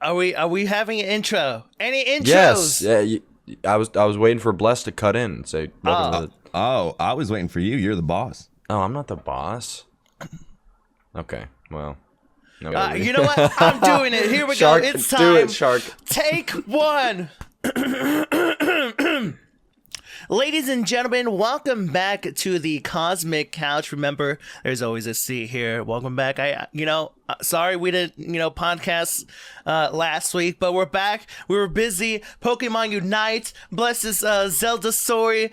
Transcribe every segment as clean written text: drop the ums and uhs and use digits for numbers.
Are we having an intro? Any intros? Yes. Yeah. I was waiting for Bless to cut in and say. Oh, I was waiting for you. You're the boss. Oh, I'm not the boss. Okay. Well. No, you know what? I'm doing it. Here we Shark, go. It's time. Do it, Shark. Take one. Ladies and gentlemen, welcome back to the Cosmic Couch. Remember, there's always a seat here. Welcome back. Sorry we didn't, podcast last week, but we're back. We were busy. Pokemon Unite, Blessious Zelda story,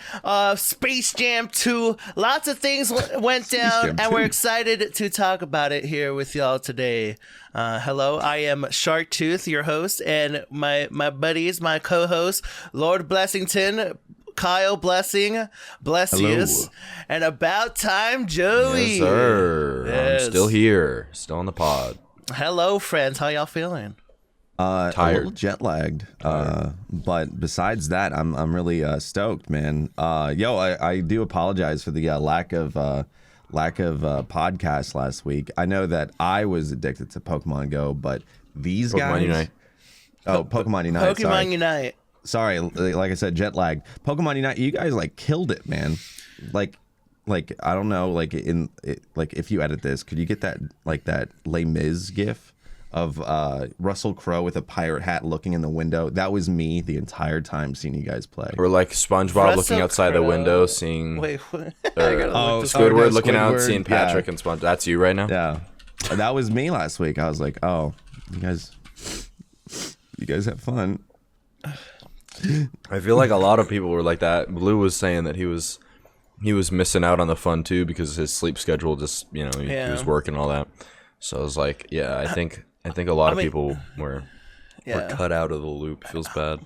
Space Jam 2. Lots of things went down, and we're excited to talk about it here with y'all today. Hello, I am Sharkktooth, your host, and my buddies, my co-host, Lord Blessington, Kyle Blessing, Blessious, and AbouTimeJoey. Yes, sir. Yes. I'm still here, still on the pod. Hello, friends. How y'all feeling? Tired, a little jet lagged. But besides that, I'm really stoked, man. I do apologize for the lack of podcast last week. I know that I was addicted to Pokemon Go, but these guys. Unite. Oh, Pokemon Unite. Pokemon Unite. Sorry, like I said, jet lag. Pokemon Unite, you guys killed it, man. Like I don't know, if you edit this, could you get that that Les Mis gif of Russell Crowe with a pirate hat looking in the window? That was me the entire time seeing you guys play. Or like SpongeBob Russell looking outside the window, seeing Wait, what? Squidward looking out, seeing Patrick and SpongeBob. That's you right now. Yeah, that was me last week. I was like, oh, you guys have fun. I feel like a lot of people were like that. Blue was saying that he was missing out on the fun too because his sleep schedule just he was working and all that. So I was like, yeah, I think a lot of people were cut out of the loop. Feels bad.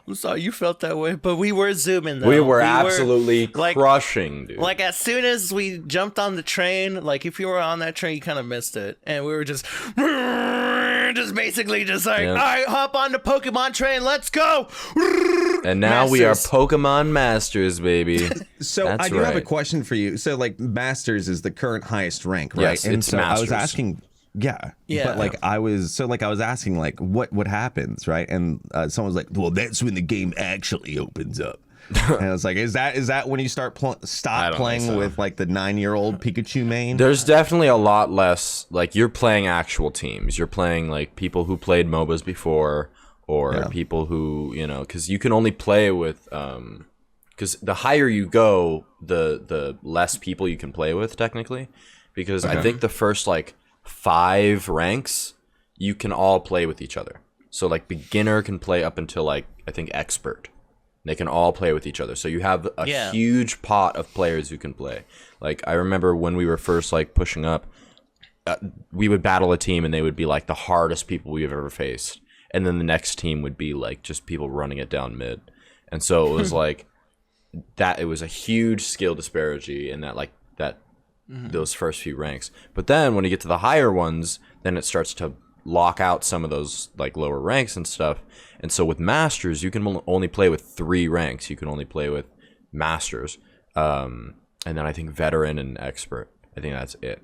I'm sorry you felt that way, but we were zooming though. We were absolutely crushing, dude. Like as soon as we jumped on the train, like if you were on that train, you kind of missed it, and we were just basically just like, all right, hop on the Pokemon train, let's go. And now we are Pokemon Masters, baby. So That's I do have a question for you. So like Masters is the current highest rank, right? Yes, and it's so Masters. I was asking. Yeah. Yeah. But I was asking what happens, right? And someone was like, well, that's when the game actually opens up. And I was like, is that when you stop playing with the 9-year-old Pikachu main? There's definitely a lot less, you're playing actual teams. You're playing people who played MOBAs before, or people who, because you can only play with, because the higher you go, the less people you can play with technically, because I think the first 5 ranks you can all play with each other. So beginner can play up until I think expert. They can all play with each other. So you have a huge pot of players who can play. I remember when we were first pushing up, we would battle a team and they would be the hardest people we've ever faced. And then the next team would be just people running it down mid. And so it was that it was a huge skill disparity in that those first few ranks. But then when you get to the higher ones, then it starts to lock out some of those lower ranks and stuff. And so with Masters, you can only play with 3 ranks. You can only play with Masters, and then I think Veteran and Expert. I think that's it.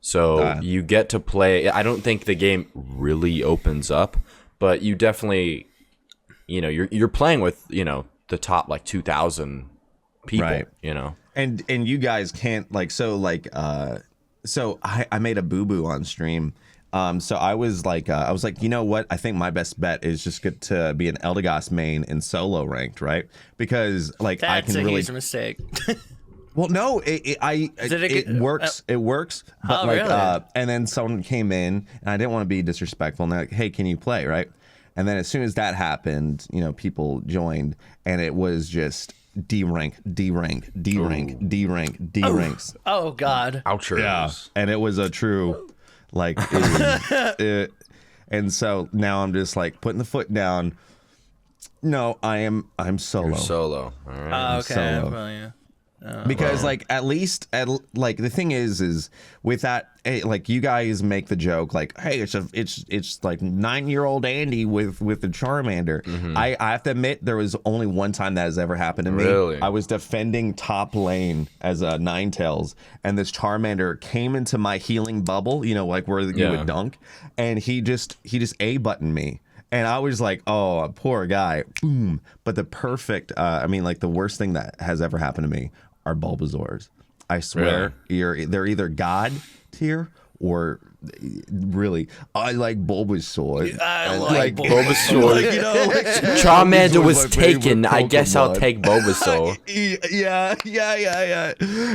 So you get to play. I don't think the game really opens up, but you definitely, you're playing with the top 2,000 people. Right. And you guys can't so I made a boo-boo on stream. So I was you know what? I think my best bet is just get to be an Eldegoss main in solo ranked, right? Because that's I can a really huge mistake. Well, no, it works. It works. But really? And then someone came in, and I didn't want to be disrespectful. And they're like, "Hey, can you play?" Right? And then as soon as that happened, people joined, and it was just D rank, D rank, D rank, D rank, D ranks. Oh God! Ouchers. Yeah, and it was a true, and so now I'm just putting the foot down. No, I'm solo. You're solo. All right. Okay. Solo. Well, yeah. Because like at like the thing is with that, like you guys make the joke like, hey, it's like 9-year-old Andy with the Charmander. I have to admit there was only one time that has ever happened to me. Really? I was defending top lane as a Ninetales, and this Charmander came into my healing bubble, you know, like where you would dunk, and he just A-buttoned me. And I was like, oh, poor guy. Boom. But the perfect, I mean, like the worst thing that has ever happened to me are Bulbasaurs. I swear, they're either God tier or really, I like Bulbasaur. I like Bulbasaur. Like, you know, like, Charmander was my favorite taken. I guess I'll Pokemon. take Bulbasaur. Yeah.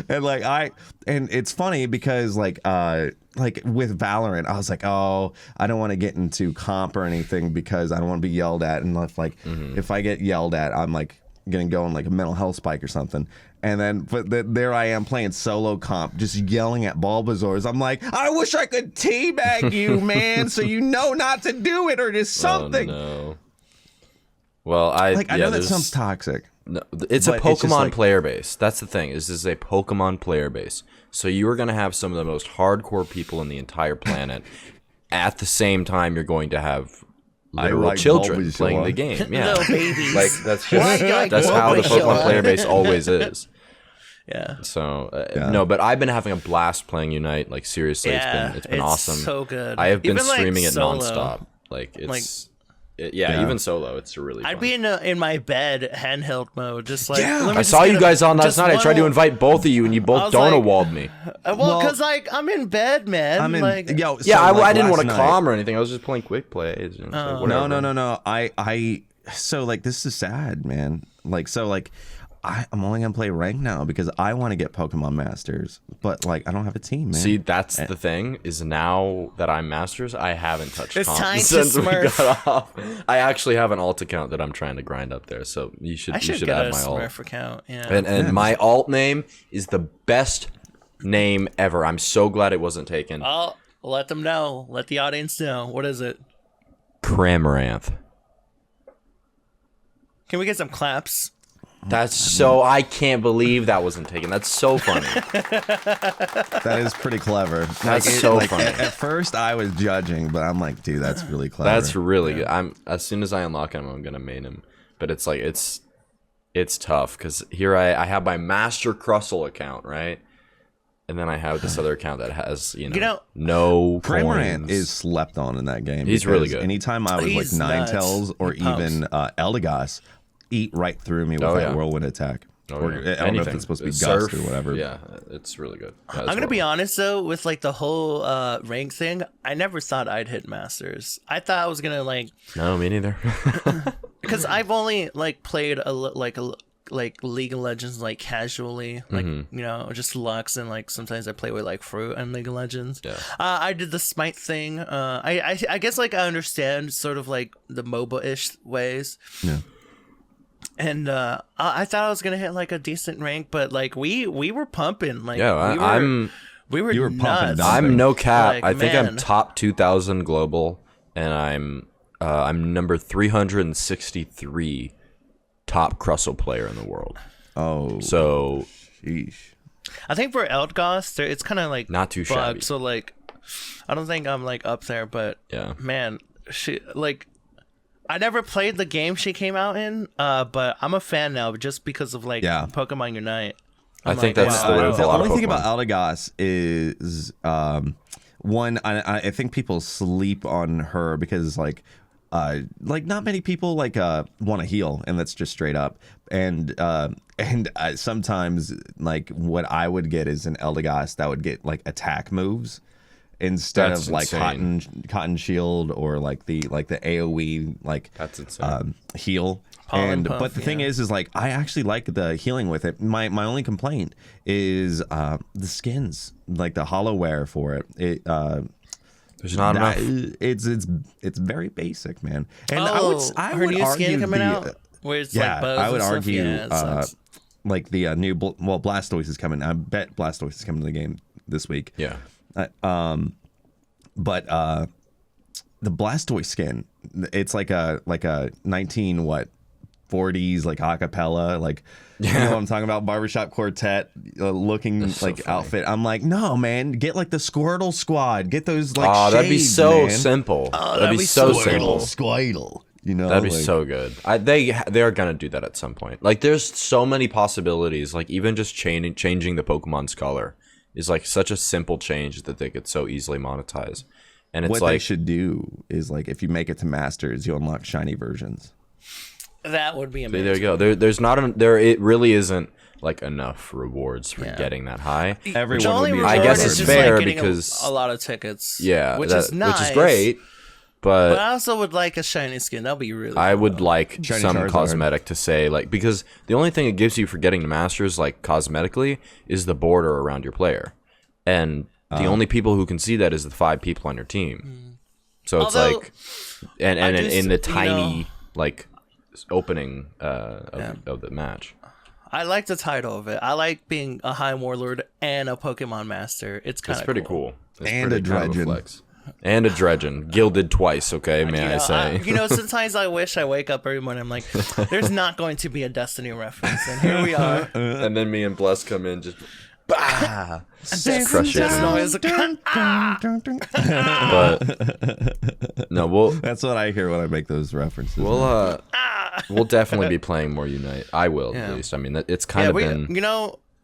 And like and it's funny because like with Valorant, I was like, oh, I don't want to get into comp or anything because I don't want to be yelled at. And if I get yelled at, I'm like gonna go on like a mental health spike or something. And then, there I am playing solo comp, just yelling at Bulbasaurs. I'm like, I wish I could teabag you, man, so you know not to do it or just something. Oh, no. Well, I know that sounds toxic. No, it's a Pokemon player base. That's the thing. This is a Pokemon player base. So you are going to have some of the most hardcore people in the entire planet. At the same time, you're going to have literal children playing the game. Yeah, Little babies. like that's how the Pokemon player base always is. Yeah. So no, but I've been having a blast playing Unite. Like seriously, it's been awesome. So good. I have been Even, like, streaming it solo. nonstop. Like it's. Even solo, it's a really. I'd be in my bed handheld mode, just like. Yeah. let me I just saw get you a- guys on last just night. I tried to one- invite both of you, and you I both was Dona like- walled me. Well, because like I'm in bed, man. I'm in. like, Yo, Yeah, so, like, I didn't want last to night- calm or anything. I was just playing quick plays. And so whatever. No. I so like this is sad, man. Like so like I'm only gonna play ranked now because I want to get Pokemon Masters, but like I don't have a team, man. See, that's the thing. Is now that I'm Masters, I haven't touched It's comp time to since we Smurf. got off. I actually have an alt account that I'm trying to grind up there, so you should I should add get a my alt. Smurf account. Yeah. And my alt name is the best name ever. I'm so glad it wasn't taken. I'll let them know. Let the audience know. What is it? Cramranth. Can we get some claps? That's so. I can't believe that wasn't taken. That's so funny. That is pretty clever. That's so funny. At first, I was judging, but I'm like, dude, that's really clever. That's really good. As soon as I unlock him, I'm gonna main him. But it's like it's tough because here I have my Master Crustle account, right? And then I have this other account that has no Cramorant coins. is slept on in that game. He's really because good. Anytime I was He's like nuts. Ninetales or He pumps. even Eldegoss, eat right through me with Oh, that yeah. whirlwind attack. Or yeah. I don't know if it's supposed to be Gust or whatever. Yeah, it's really good. I'm gonna be honest though, with like the whole rank thing, I never thought I'd hit Masters. I thought I was gonna like, No, me neither. because I've only like played like League of Legends like casually, like just Lux, and like sometimes I play with like Fruit and League of Legends. Yeah. I did the Smite thing. I guess like I understand sort of like the MOBA-ish ways. Yeah. And I thought I was gonna hit like a decent rank, but like we were pumping. Like Yeah, we were You were pumping nuts. dumb. I'm no cap. Like, I think I'm man. top 2,000 global, and I'm number 363 top Crustle player in the world. Oh, So sheesh. I think for Eldegoss, it's kind of like Not too bugged, shabby. So like, I don't think I'm like up there, but yeah, man, she like. I never played the game she came out in, but I'm a fan now just because of like Pokemon Unite. I think that's the way with The a lot of only thing Pokemon. about Eldegoss is one. I think people sleep on her because like not many people like want to heal, and that's just straight up. And sometimes like what I would get is an Eldegoss that would get like attack moves instead That's of like insane. cotton shield or like the AoE like That's insane. heal. Pollen Puff, But the thing is like I actually like the healing with it. My only complaint is the skins, like the hollowware for it. There's not enough. It's very basic, man. And her new skin coming out, where it's like bugs I would and argue stuff? Yeah, it sucks. like the new Blastoise is coming. I bet Blastoise is coming to the game this week. Yeah. But the Blastoise skin, it's like a 19 40s like acapella, like you know what I'm talking about, barbershop quartet looking so like funny. outfit. I'm like, no man, get like the Squirtle Squad, get those like Oh, that'd be shades, so man. simple. Oh, that'd be so simple. Squirtle. You know, That'd be like, so good. They're gonna do that at some point. Like, there's so many possibilities. Like, even just changing the Pokemon's color is like such a simple change that they could so easily monetize. And it's what like they should do is like if you make it to Masters, you unlock shiny versions. That would be amazing. there you go. There's not there. It really isn't like enough rewards for getting that high. Everyone The only would be reward I guess is it's just, fair like, getting because a lot of tickets. Yeah, which is nice. which is great. But But I also would like a shiny skin. That'd be really. I cool. would like Shiny some Charizard. cosmetic to say, like, because the only thing it gives you for getting to Masters, like, cosmetically, is the border around your player. And the only people who can see that is the 5 people on your team. So it's Although, like, and I in just, the you tiny, know, like, opening of the match. I like the title of it. I like being a High Warlord and a Pokemon Master. It's kind It's of pretty cool. It's And pretty a kind of Dredgen. flex. And a Dredgen. Gilded twice, okay, may I say. Sometimes I wish I wake up every morning. I'm like, there's not going to be a Destiny reference, and here we are. And then me and Bless come in just... Bah! Crush it. Noise. But no, we'll That's what I hear when I make those references. we'll definitely be playing more Unite. I will at least. I mean, it's kind of been.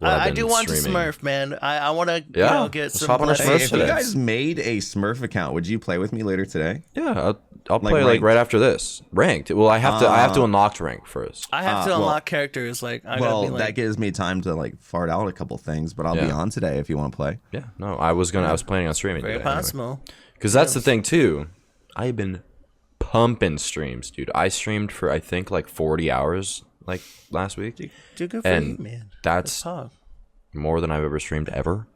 I've I been do want streaming. to Smurf, man. I want to get let's some. hop on our Blessious. Smurf Hey, if you today. guys made a Smurf account, would you play with me later today? Yeah, I'll play like ranked? right after this. Ranked. Well, I have to unlock rank first. I have to well- unlock characters. Like, I Well, gotta be like, that gives me time to like fart out a couple things, but I'll be Yeah. on today if you want to play. Yeah, no, I was planning on streaming very today. Anyway. possible. Because that's the thing too. I've been pumping streams, dude. I streamed for I think like 40 hours like last week. Do good for And you, man. that's Talk. more than I've ever streamed ever.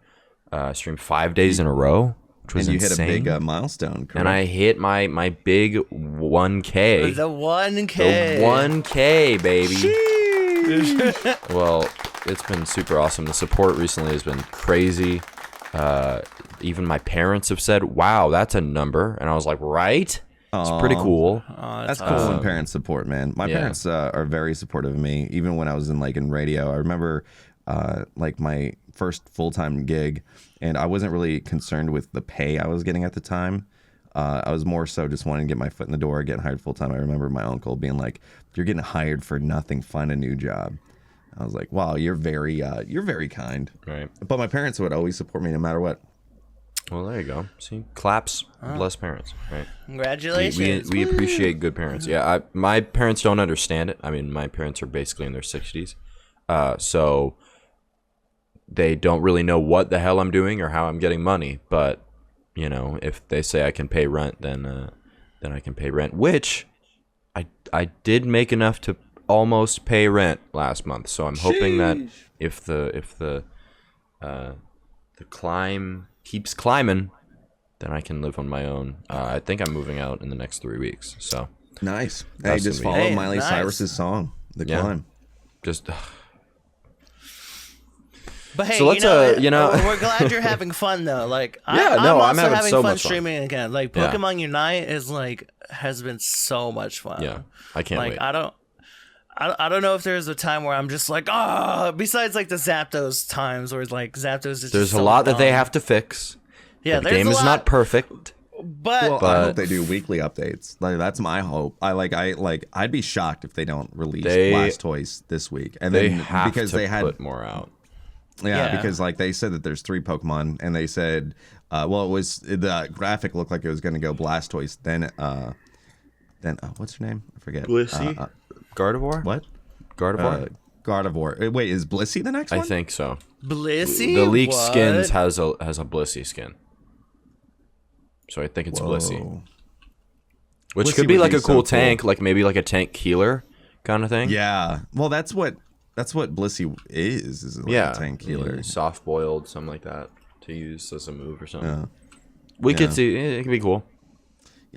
I streamed 5 days in a row, which was And you insane. hit a big milestone, correct? And I hit my big 1K. The 1K. The 1K, baby. Well, it's been super awesome. The support recently has been crazy. Even my parents have said, "Wow, that's a number," and I was like, "Right." It's pretty cool. That's cool when parents support, man. My parents are very supportive of me, even when I was in radio. I remember like my first full-time gig, and I wasn't really concerned with the pay I was getting at the time. I was more so just wanting to get my foot in the door, getting hired full-time. I remember my uncle being like, "You're getting hired for nothing. Find a new job." I was like, "Wow, you're very kind." Right. But my parents would always support me no matter what. Well, there you go. See, claps, bless parents. Right. Congratulations. We appreciate good parents. Yeah, my parents don't understand it. I mean, my parents are basically in their 60s, so they don't really know what the hell I'm doing or how I'm getting money. But you know, if they say I can pay rent, then I can pay rent. Which I did make enough to almost pay rent last month. So I'm hoping that if the climb keeps climbing, then I can live on my own. I think I'm moving out in the next 3 weeks. So Nice. Hey, That's just gonna follow be- Miley nice. Cyrus's song, "The Yeah. Climb." just But hey, So let's, we're glad you're having fun though. Like, Yeah, I'm no, also I'm having having so fun much fun. streaming again. Like, Yeah. Pokemon Unite is like has been so much fun. yeah, I can't Like, wait. I don't know if there's a time where I'm just like, besides like the Zapdos times where like Zapdos is There's just a so lot that they dumb. have to fix. Yeah, The there's game a is lot, not perfect. but Well, I But- hope they do weekly updates. Like that's my hope. I'd be shocked if they don't release They- Blastoise this week. And They then have because to they had put more out. Yeah. because like they said that there's 3 Pokemon, and they said it was the graphic looked like it was going to go Blastoise, then what's her name? I forget. Gardevoir? What? Gardevoir? Gardevoir. Wait, is Blissey the next I one? think so. Blissey, The leaked what? skins has a Blissey skin. So I think it's Blissey. Whoa. Which Blissey could be would like be a so cool cool. tank, like maybe like a tank healer kind of thing. Yeah. Well, that's what Blissey is like Yeah. a tank healer. Soft boiled, something like that to use as a move or something. Yeah. We could Yeah. see it could be cool.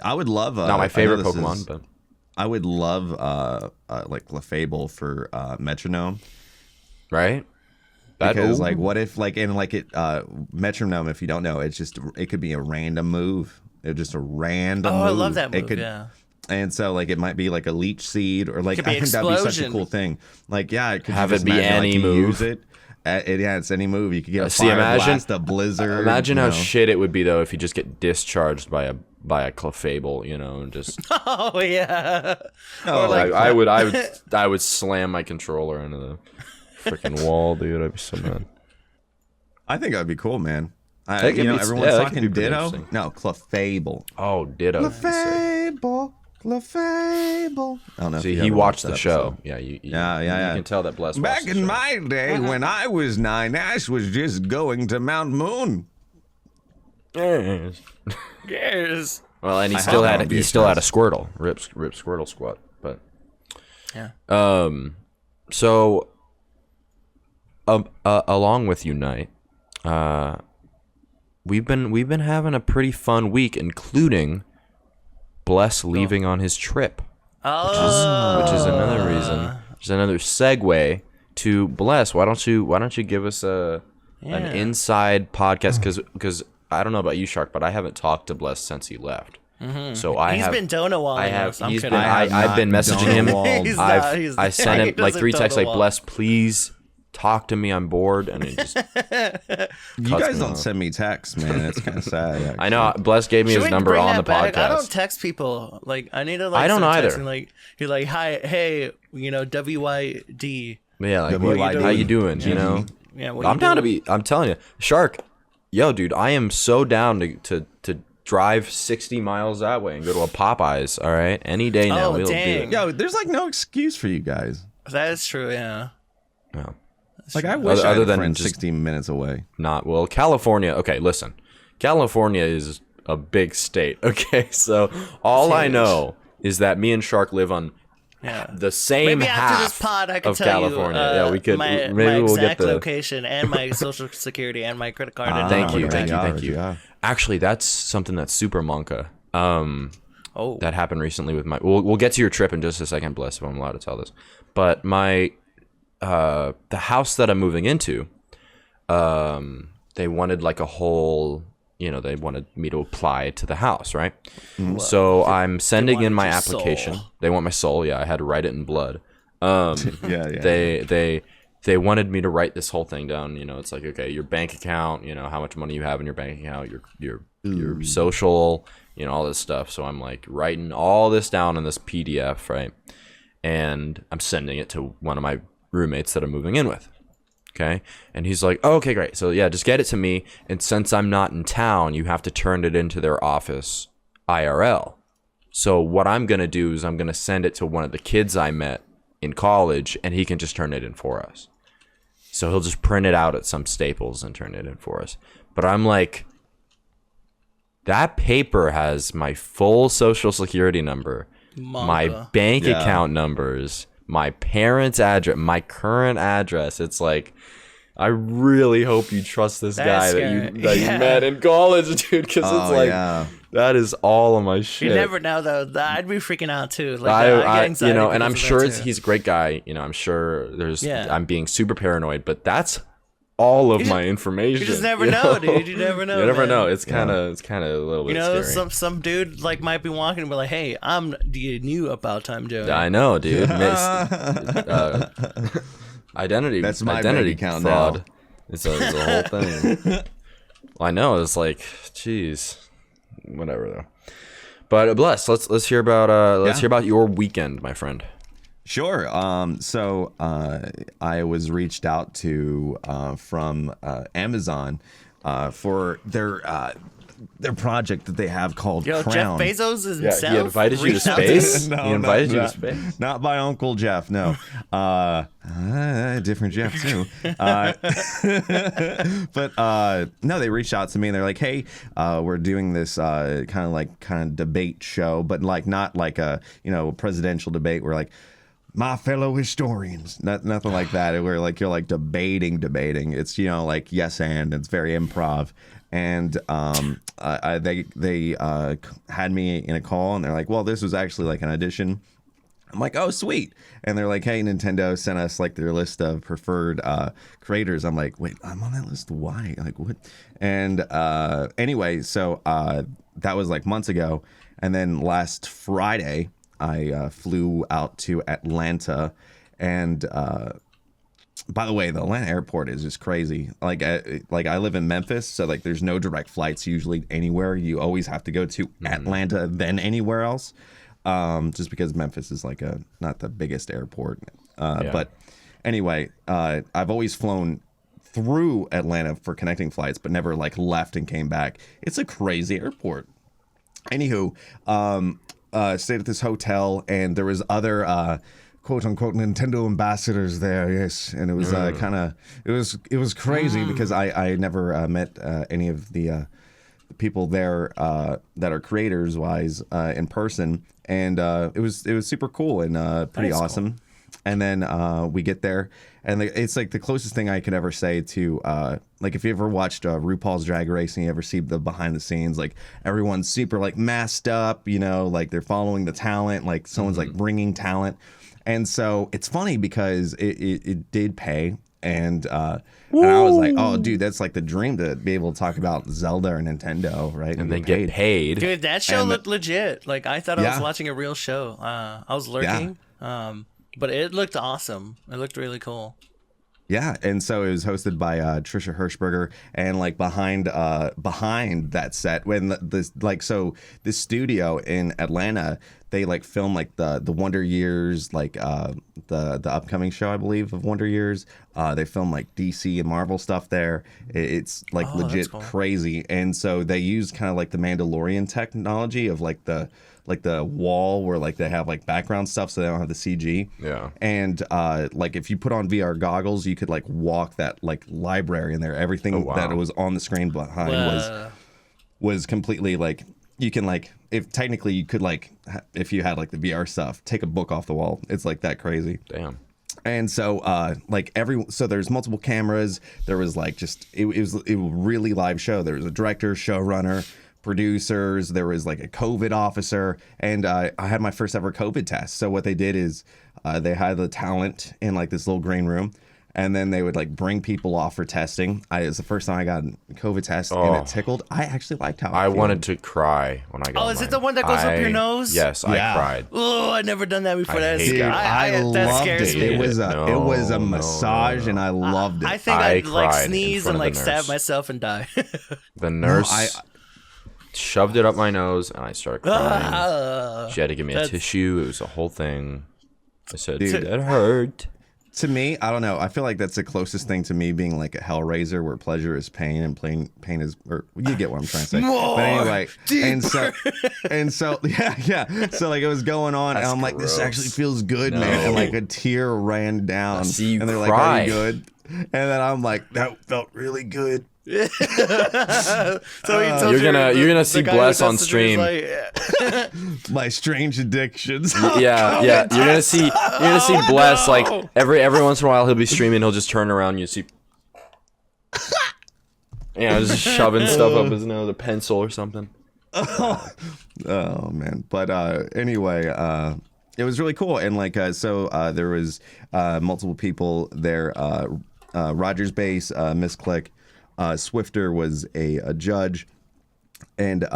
I would love Not my I know favorite this Pokemon, is- but I would love like Lefable for Metronome, right? That because ooh. like what if like in like it Metronome, if you don't know, it could be a random move. It's just a random Oh, move. I love that It move. could, Yeah. And so, like, it might be like a leech seed, or like, I think that'd be such a cool thing. Like, yeah, could have you it just be imagine, any like, you move. use it. Yeah, it's any move. You could get a See, fire imagine blast, a blizzard. Imagine you how know. shit it would be though if you just get discharged by a clefable, you know, and just. Oh yeah. Oh, Or like, I would slam my controller into the freaking wall, dude. I'd be so mad. I think that'd be cool, man. That could be- Everyone's yeah, that could talking be pretty Ditto. interesting. No, Clefable. Oh, ditto. Clefable. Clefable. I don't know. if See, you he ever watched the that show. episode. Yeah, you Yeah. can tell that Bless Back watched the in show. my day, when I was 9, Ash was just going to Mount Moon. Yes. yes. Well, and he I still had had that on he still had a VHS. Squirtle, rip Squirtle squat, but Yeah. so along with Unite, we've been having a pretty fun week, including Bless leaving on his trip, which is another reason, which is another segue to Bless. Why don't you give us an inside podcast, because I don't know about you, Shark, but I haven't talked to Bless since he left. So He's been donut-walling us. I'm kidding. I've been messaging him. He's not- he's I not. sent He him like doesn't 3 texts like, donut-walk. Bless, please talk to me. I'm bored. And he just You guys don't send me texts, man. It's kind of sad. I know. Bless gave me Should his we number bring on that the back? I don't podcast. text people. Like, I need to like. I don't start either. texting, like, you're like, hi, hey, WYD. Yeah, like, WYD. how you doing? You know, Yeah, what I'm you down to doing? be. I'm telling you, Shark. Yo, dude, I am so down to drive 60 miles that way and go to a Popeyes. All right, any day now. Oh, We'll do dang. it. Yo, there's like no excuse for you guys. That is true. Yeah. No. Like, I wish I Other had a than friend just- 16 minutes away. Not well. California. Okay, listen. California is a big state. Okay, so all I huge. know is that me and Shark live on Yeah. the same Maybe half after this pod, I can of tell California. you. Yeah, we could. My Maybe we'll exact get the. location and my social security and my credit card. and Thank you, number. thank you. Yeah. Actually, that's something that's super monka. Oh. That happened recently with my. We'll get to your trip in just a second, Bless, if I'm allowed to tell this. But my, the house that I'm moving into, they wanted like a whole. You know, they wanted me to apply to the house, right? So I'm sending in my wanted your application. soul. They want my soul. Yeah, I had to write it in blood. Yeah. They wanted me to write this whole thing down. You know, it's like, okay, your bank account, you know, how much money you have in your bank account, your social, you know, all this stuff. So I'm like writing all this down in this PDF, right? And I'm sending it to one of my roommates that I'm moving in with. Okay. And he's like, oh, okay, great. So yeah, just get it to me. And since I'm not in town, you have to turn it into their office IRL. So what I'm going to do is I'm going to send it to one of the kids I met in college, and he can just turn it in for us. So he'll just print it out at some Staples and turn it in for us. But I'm like, that paper has my full social security number, my bank Yeah. account numbers, my parents' address, my current address. It's like, I really hope you trust this That's guy scary. that you met in college, dude, because it's like, yeah. that is all of my shit. You never know though. I'd be freaking out too. Like, I get anxiety you know, and because I'm of that, sure too. he's a great guy. You know, I'm sure Yeah. I'm being super paranoid, but that's all of my information. You just never know, dude. You never know. You never man. know. It's kind of a little bit You know, scary. some dude like might be walking and be like, "Hey, I'm the new AbouTimeJoey." I know, dude. Identity. That's my identity bank account fraud. now. It's a whole thing. Well, I know. It's like, geez, whatever though. But Bless, let's hear about your weekend, my friend. Sure. So I was reached out to from Amazon for their project that they have called Yo, Crown. Jeff Bezos is Yeah, himself. he invited you to reached out space. No, He invited you to not- space. Not by Uncle Jeff, no. Different Jeff too. But no, they reached out to me and they're like, "Hey, we're doing this kind of debate show, but like not like a presidential debate. We're like my fellow historians, nothing like that. We're like you're like debating. It's like yes and it's very improv." And they had me in a call and they're like, well, this was actually like an audition. I'm like, oh, sweet. And they're like, hey, Nintendo sent us like their list of preferred creators. I'm like, wait, I'm on that list. Why? Like, what? And anyway, so that was like months ago. And then last Friday, I flew out to Atlanta, and by the way, the Atlanta airport is just crazy. Like I live in Memphis, so like there's no direct flights usually anywhere. You always have to go to Atlanta, then anywhere else, just because Memphis is like not the biggest airport. But anyway, I've always flown through Atlanta for connecting flights, but never like left and came back. It's a crazy airport. Anywho, stayed at this hotel, and there was other quote unquote Nintendo ambassadors there. Yes, and it was it was crazy because I never met any of the people there that are creators wise in person, and it was super cool and pretty awesome. Cool. And then we get there, and it's like the closest thing I could ever say to like if you ever watched RuPaul's Drag Race and you ever see the behind the scenes, like everyone's super like masked up, you know, like they're following the talent, like someone's like bringing talent. And so it's funny because it did pay. And I was like, oh, dude, that's like the dream to be able to talk about Zelda or Nintendo, right? And then get paid. Dude, that show looked legit. Like, I thought I was watching a real show. I was lurking, but it looked awesome. It looked really cool. Yeah, and so it was hosted by Trisha Hirschberger, and like behind that set, when this studio in Atlanta, they like film like the Wonder Years, like the upcoming show, I believe, of Wonder Years. They film like DC and Marvel stuff there. It's like legit cool. Crazy, and so they use kind of like the Mandalorian technology of like the wall where like they have like background stuff, so they don't have the CG. Yeah. And like if you put on VR goggles, you could like walk that like library in there. Everything that was on the screen behind was completely like, you can like, if technically you could like, if you had like the VR stuff, take a book off the wall. It's like that crazy. Damn. And so so there's multiple cameras. There was like just it was a really live show. There was a director, showrunner, producers, there was like a COVID officer, and I had my first ever COVID test. So what they did is they had the talent in like this little green room, and then they would like bring people off for testing. It was the first time I got a COVID test, and it tickled. I actually liked how I wanted to cry when I got is it the one that goes up your nose? Yes, I cried. Oh, I'd never done that before. I loved that scares it. me. It was a massage, and I loved it. I think I'd like sneeze and like stab myself and die. The nurse shoved it up my nose, and I started crying. She had to give me a tissue. It was a whole thing. I said, dude, that hurt. To me, I don't know. I feel like that's the closest thing to me being like a Hellraiser, where pleasure is pain and pain is, or you get what I'm trying to say. More, but anyway, deeper. and so yeah. So like it was going on, and I'm like, this actually feels good, man. And like a tear ran down, and they're like, are you good? And then I'm like, that felt really good. So you're gonna see Bless on stream. Like, my strange addictions. Yeah. You're gonna see Bless like every once in a while he'll be streaming. He'll just turn around and you see, just shoving stuff up his nose, a pencil or something. Oh man. But anyway, it was really cool, and like so there was multiple people there. Rogers Base, Miss Click. Swifter was a judge, and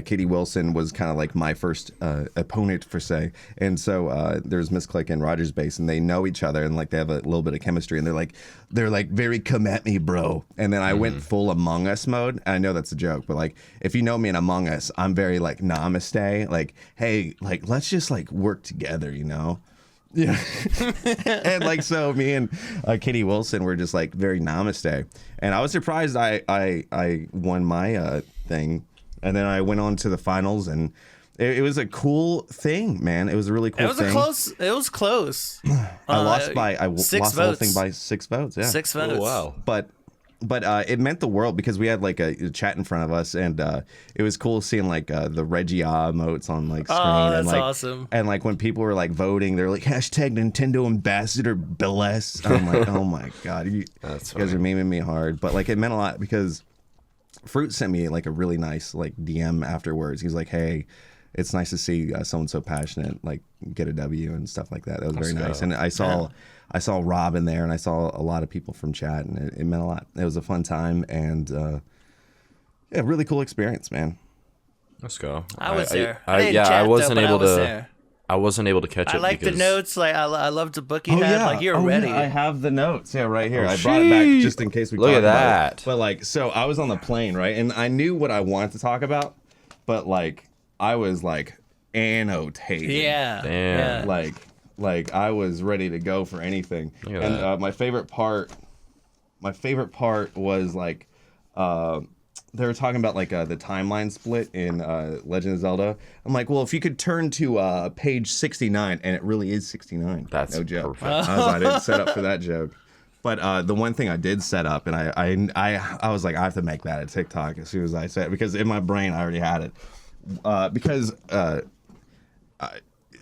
Katie Wilson was kind of like my first opponent per se. And so there's Miss Click and Rogers Base, and they know each other, and like they have a little bit of chemistry, and they're like very come at me, bro. And then I went full Among Us mode. I know that's a joke, but like if you know me in Among Us, I'm very like namaste, like hey, like let's just like work together, you know. Yeah. And like so me and Katie Wilson were just like very namaste, and I was surprised I won my thing, and then I went on to the finals, and it was a cool thing, man. It was a really cool thing. It was close. I lost the whole thing by 6 votes. Yeah, 6 votes. Oh, wow. But it meant the world, because we had like a chat in front of us, and it was cool seeing like the Reggie emotes on like screen. Oh, that's and, like, awesome. And like when people were like voting, they're like hashtag Nintendo Ambassador Bless. I'm like, oh my god, you guys are memeing me hard. But like it meant a lot, because Fruit sent me like a really nice like DM afterwards. He was like, hey, it's nice to see someone so passionate like get a W and stuff like that. That was very nice. And I saw Rob in there, and I saw a lot of people from chat, and it meant a lot. It was a fun time, and really cool experience, man. Let's go. I was there. I wasn't able to. There. I wasn't able to catch it. I like the notes. Like I love the book you had. Yeah. Like you're ready. Yeah, I have the notes. Yeah, right here. Oh, I brought it back just in case we Look talk at about that. it. But like, so I was on the plane, right? And I knew what I wanted to talk about, but like, I was like annotating. Yeah. Damn. Yeah. Like I was ready to go for anything. Look at And that. my favorite part was like, they were talking about like the timeline split in Legend of Zelda. I'm like, well, if you could turn to page 69, and it really is 69. That's no joke. perfect. I didn't set up for that joke. But the one thing I did set up, and I was like, I have to make that a TikTok as soon as I said it, because in my brain I already had it. Because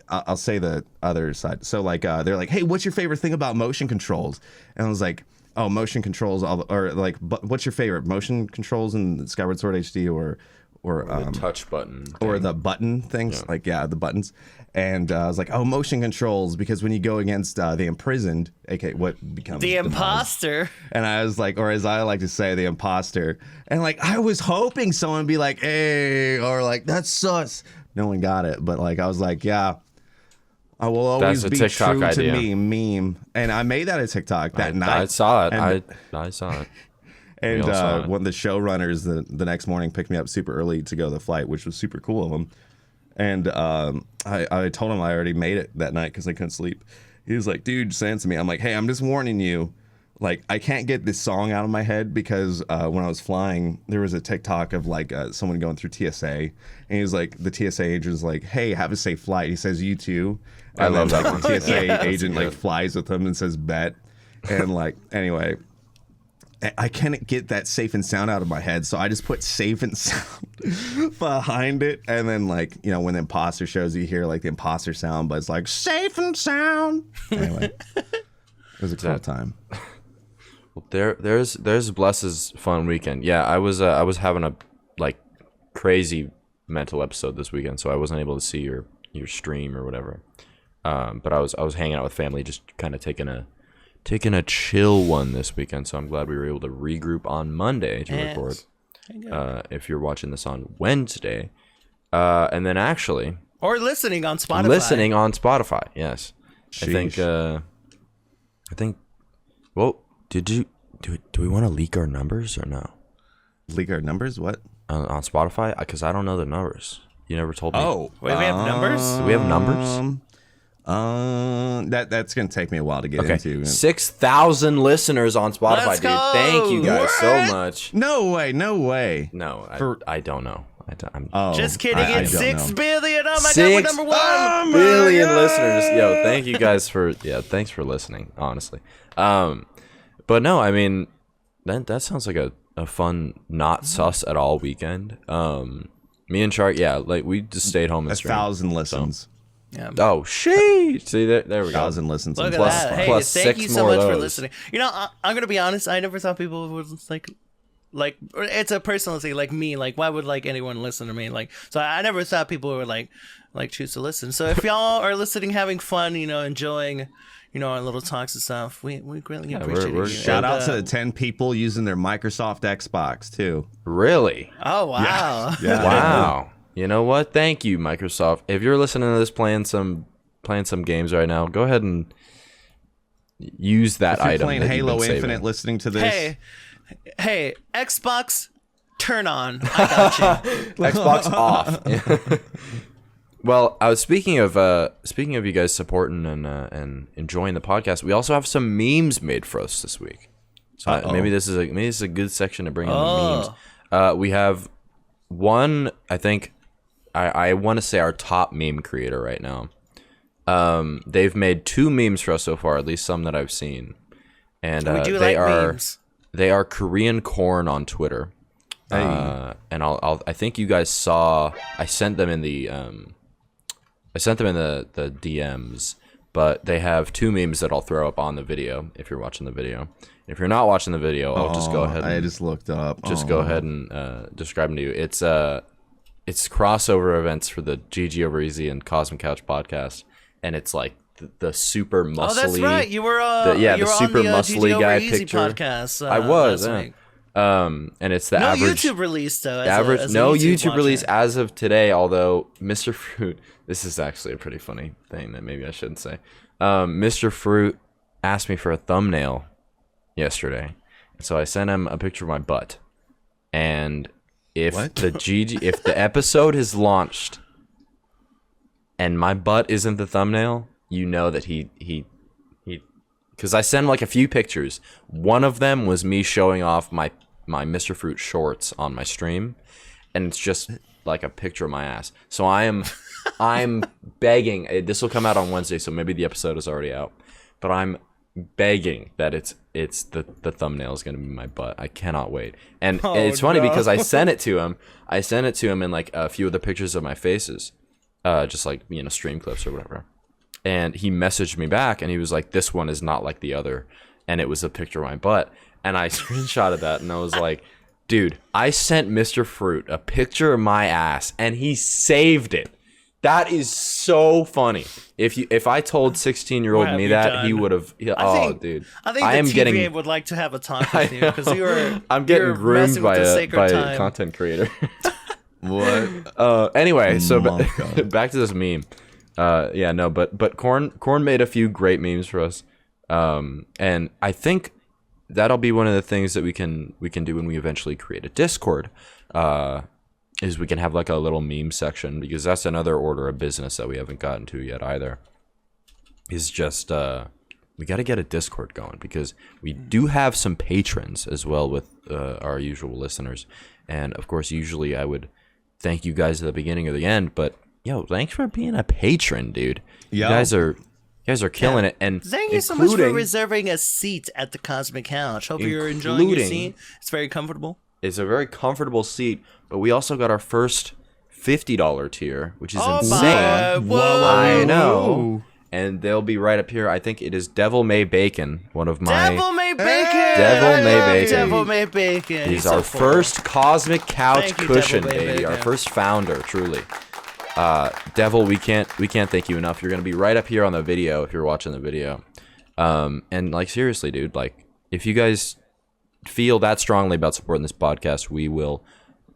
I'll say the other side. So like they're like, hey, what's your favorite thing about motion controls? And I was like, oh, motion controls, or like, what's your favorite motion controls in Skyward Sword HD or the touch button or thing. the button things? The buttons. And I was like, oh, motion controls, because when you go against the imprisoned, aka what becomes The demonized. imposter. And I was like, or as I like to say, the imposter. And like, I was hoping someone would be like, hey, or like, that's sus. No one got it, but like, I was like, yeah. I will always That's a be TikTok true idea. to me, meme. And I made that a TikTok that night. I saw it. And, I saw it. and all saw it. one of the showrunners the next morning picked me up super early to go to the flight, which was super cool of him. And I told him I already made it that night because I couldn't sleep. He was like, dude, send it to me. I'm like, hey, I'm just warning you. Like, I can't get this song out of my head because when I was flying, there was a TikTok of like someone going through TSA. And he was like, the TSA agent was like, hey, have a safe flight. He says, you too. And I love then, that like, one. the TSA Yeah, agent like good. flies with him and says, bet. And like, anyway, I can't get that safe and sound out of my head. So I just put safe and sound behind it. And then like, you know, when the imposter shows, you hear like the imposter sound, but it's like safe and sound. Anyway, it was a cool time. Well, there's Bless's fun weekend. Yeah, I was having a like crazy mental episode this weekend, so I wasn't able to see your stream or whatever. But I was hanging out with family, just kind of taking a chill one this weekend. So I'm glad we were able to regroup on Monday to record. If you're watching this on Wednesday, and then actually Or listening on Spotify. Yes, Sheesh. I think. Well, do we want to leak our numbers or no? Leak our numbers? What? On Spotify? Because I don't know the numbers. You never told me. Oh, Wait, we have numbers? Do we have numbers? That's gonna take me a while to get Okay, into. 6,000 listeners on Spotify, Let's dude. go! Thank you guys so much. No way. No, For- I don't know. I'm Oh, Just kidding. I It's don't 6 know. billion. Oh my God, 6 we're number one. Oh my billion God. listeners. Yo, thank you guys for thanks for listening, honestly. But no, I mean that sounds like a fun, not sus at all weekend. Me and Sharkk, like we just stayed home and streamed. 1,000 listens. Yeah. Oh, sheesh. See, there we go. 1,000 listens. Look at Plus- that. Hey, plus thank 6 you so more much of for those. listening. You know, I'm going to be honest. I never thought people would like it's a personal thing, like me, like why would like anyone listen to me, like, so I never thought people would like choose to listen. So if y'all are listening, having fun, you know, enjoying, you know, our little talks and stuff, we greatly appreciate we're- it. Shout And, out to the 10 people using their Microsoft Xbox too. Really? oh wow. Yeah. Wow. You know what? Thank you, Microsoft. If you're listening to this playing some games right now, go ahead and use that If you're item. playing that you've Halo been saving. Infinite listening to this, Hey, Xbox, turn on. I got you. Xbox off. Well, I was speaking of you guys supporting and enjoying the podcast. We also have some memes made for us this week. So maybe this is a good section to bring in the memes. We have one. I think I want to say our top meme creator right now. They've made 2 memes for us so far, at least some that I've seen, and We do they like are memes. they are Korean Corn on Twitter. And I think you guys saw. I sent them in the the DMs, but they have 2 memes that I'll throw up on the video if you're watching the video. If you're not watching the video, I'll just go ahead. I just looked up. Go ahead and describe them to you. It's crossover events for the GG Over Easy and Cosmic Couch podcast, and it's like the super muscly. Oh, that's right. You were the you were super on the muscly GG guy Over Easy picture. podcast. I was. last week. And it's the No average YouTube release though. no YouTube release as of today. Although Mr. Fruit, this is actually a pretty funny thing that maybe I shouldn't say. Mr. Fruit asked me for a thumbnail yesterday, so I sent him a picture of my butt. And if if the episode is launched and my butt isn't the thumbnail, you know that he because I sent like a few pictures. One of them was me showing off my Mr. Fruit shorts on my stream, and it's just like a picture of my ass. So I'm begging. This will come out on Wednesday, so maybe the episode is already out. But I'm begging that it's the thumbnail is gonna be my butt. I cannot wait. And it's funny because I sent it to him. I sent it to him in like a few of the pictures of my faces, just like stream clips or whatever. And he messaged me back, and he was like, "This one is not like the other," and it was a picture of my butt. And I screenshotted that, and I was like, "Dude, I sent Mr. Fruit a picture of my ass, and he saved it. That is so funny. If I told 16-year-old me that, he would have. Dude, I think the TVA would like to have a talk with you because I'm getting groomed by a content creator. What? Anyway, so back to this meme. But Corn made a few great memes for us, and I think that'll be one of the things that we can do when we eventually create a Discord. Is we can have like a little meme section, because that's another order of business that we haven't gotten to yet either. Is just we got to get a Discord going, because we do have some patrons as well with our usual listeners, and of course usually I would thank you guys at the beginning or the end, but yo, thanks for being a patron, dude. You guys are killing it, and thank you so much for reserving a seat at the Cosmic Couch. Hope you're enjoying your seat. It's very comfortable. It's a very comfortable seat, but we also got our first $50 tier, which is insane. Whoa. I know. And they'll be right up here. I think it is Devil May Bacon, one of my... Devil May Bacon! Devil May Bacon. He's our first Cosmic Couch cushion, baby. Our first founder, truly. Devil, we can't thank you enough. You're going to be right up here on the video if you're watching the video. And, like, seriously, dude, like, if you guys feel that strongly about supporting this podcast, we will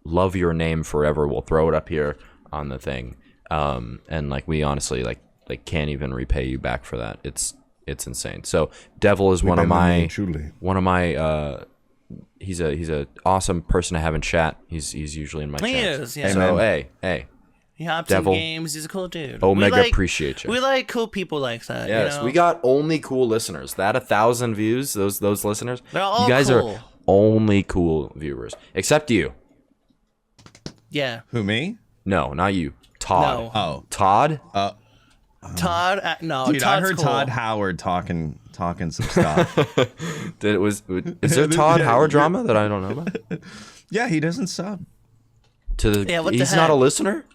love your name forever. We'll throw it up here on the thing. And, like, we honestly, like can't even repay you back for that. It's insane. So Devil is one of my he's a awesome person to have in chat. He's usually in my chat. He is, yeah. So hey. He hops Devil. in games. He's a cool dude. Omega, appreciate you. We like cool people like that. Yes, we got only cool listeners. That 1,000 views, those listeners. They're all you guys cool. are only cool viewers, except you. Yeah. Who, me? No, not you. Todd. No. Oh, Todd. Todd. No. dude, Todd's I heard cool. Todd Howard talking some stuff. Is there Todd Howard drama that I don't know about? Yeah, he doesn't sub. What the He's heck? not a listener.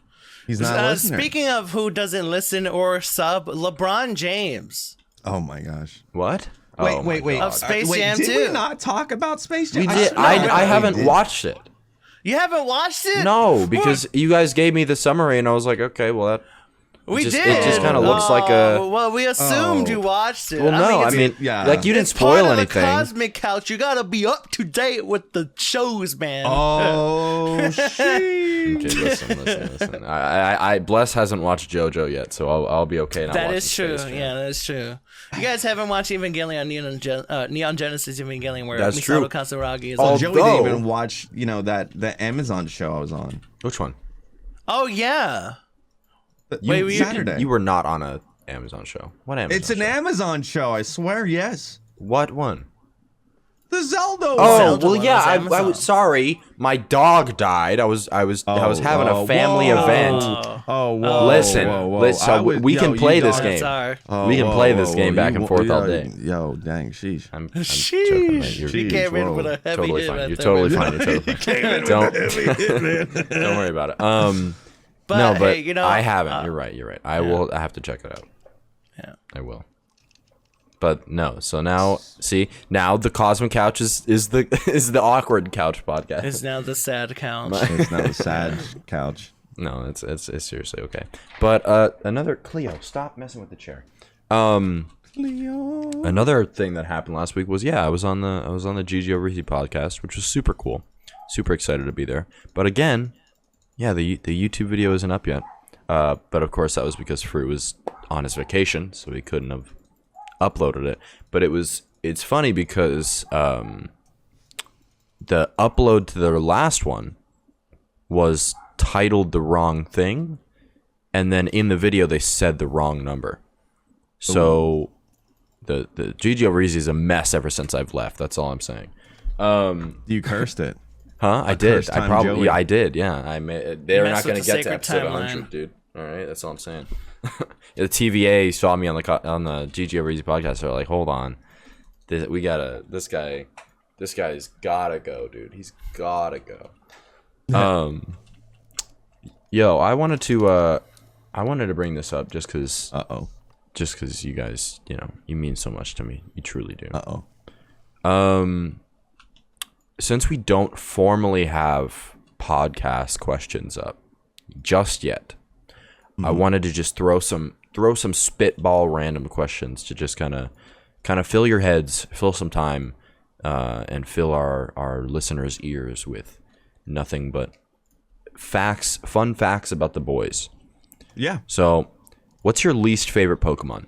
He's not a listener. Speaking of who doesn't listen or sub, LeBron James. Oh my gosh. What? Wait. Of Space Jam did 2. we not talk about Space Jam? We did. I haven't watched it. You haven't watched it? No, because you guys gave me the summary, and I was like, okay, well that. We did. did. It just kind of looks like a. Well, we assumed you watched it. Well, no, I mean, yeah. like you didn't it's spoil part of anything. The Cosmic Couch, you gotta be up to date with the shows, man. Oh shit. Okay, listen. I Bless hasn't watched JoJo yet, so I'll be okay. Not That watching is true. Space Jam. Yeah, that is true. You guys haven't watched Evangelion, Neon Genesis Evangelion, where That's Misato true. Katsuragi is. Joey didn't Although- even watch, the Amazon show I was on. Which one? Oh yeah. Saturday. You were not on a Amazon show. What Amazon? It's an show? Amazon show, I swear, yes. What one? The Zelda one. Oh Zelda well, one yeah. was I Amazon. was sorry. My dog died. I was having a family event. Oh, whoa. Listen, whoa. so we can play this game. Sorry. We can play this game back and forth all day. Yo, dang, sheesh. I'm joking, man. You're She came in with a heavy totally hit. fine. right You're there, totally man. fine. You're totally fine. Don't worry about it. But, No, but hey, I haven't. You're right. I will. I have to check it out. Yeah. I will. But no. So now, see, now the Cosmic Couch is the awkward couch podcast. It's now the sad couch. It's not a sad couch. No, it's seriously okay. But another Cleo, stop messing with the chair. Leo. Another thing that happened last week was I was on the GGO Reezy podcast, which was super cool. Super excited to be there. But again, the YouTube video isn't up yet. But of course that was because Fruit was on his vacation, so he couldn't have uploaded it. But it's funny because the upload to their last one was titled the wrong thing, and then in the video they said the wrong number. So the GGO Reezy is a mess ever since I've left. That's all I'm saying. You cursed it. Huh? I did. I probably. Joey. Yeah, I did. Yeah. They're not going to get to episode timeline. 100, dude. All right, that's all I'm saying. The TVA saw me on the GGO Reezy podcast. They're like, hold on, this guy's gotta go, dude. He's gotta go. Yo, I wanted to bring this up just because. Just because you guys, you mean so much to me. You truly do. Since we don't formally have podcast questions up just yet, I wanted to just throw some spitball random questions to just kind of fill your heads, fill some time, and fill our listeners' ears with nothing but fun facts about the boys. Yeah. So, what's your least favorite Pokemon?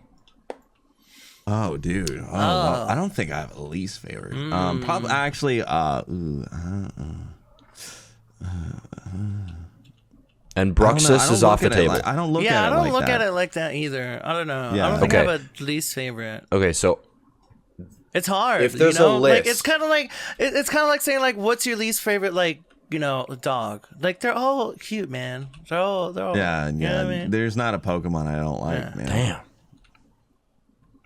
Oh, dude. Well, I don't think I have a least favorite. Probably actually. And Bruxus is off the table. I don't look at it. Yeah, I don't look at it like that either. I don't know. Yeah. I don't think I have a least favorite. Okay, so It's hard. If there's a list, like it's kind of like saying like, what's your least favorite dog? Like they're all cute, man. They're all. Yeah. You know what I mean? There's not a Pokemon I don't like, man. damn.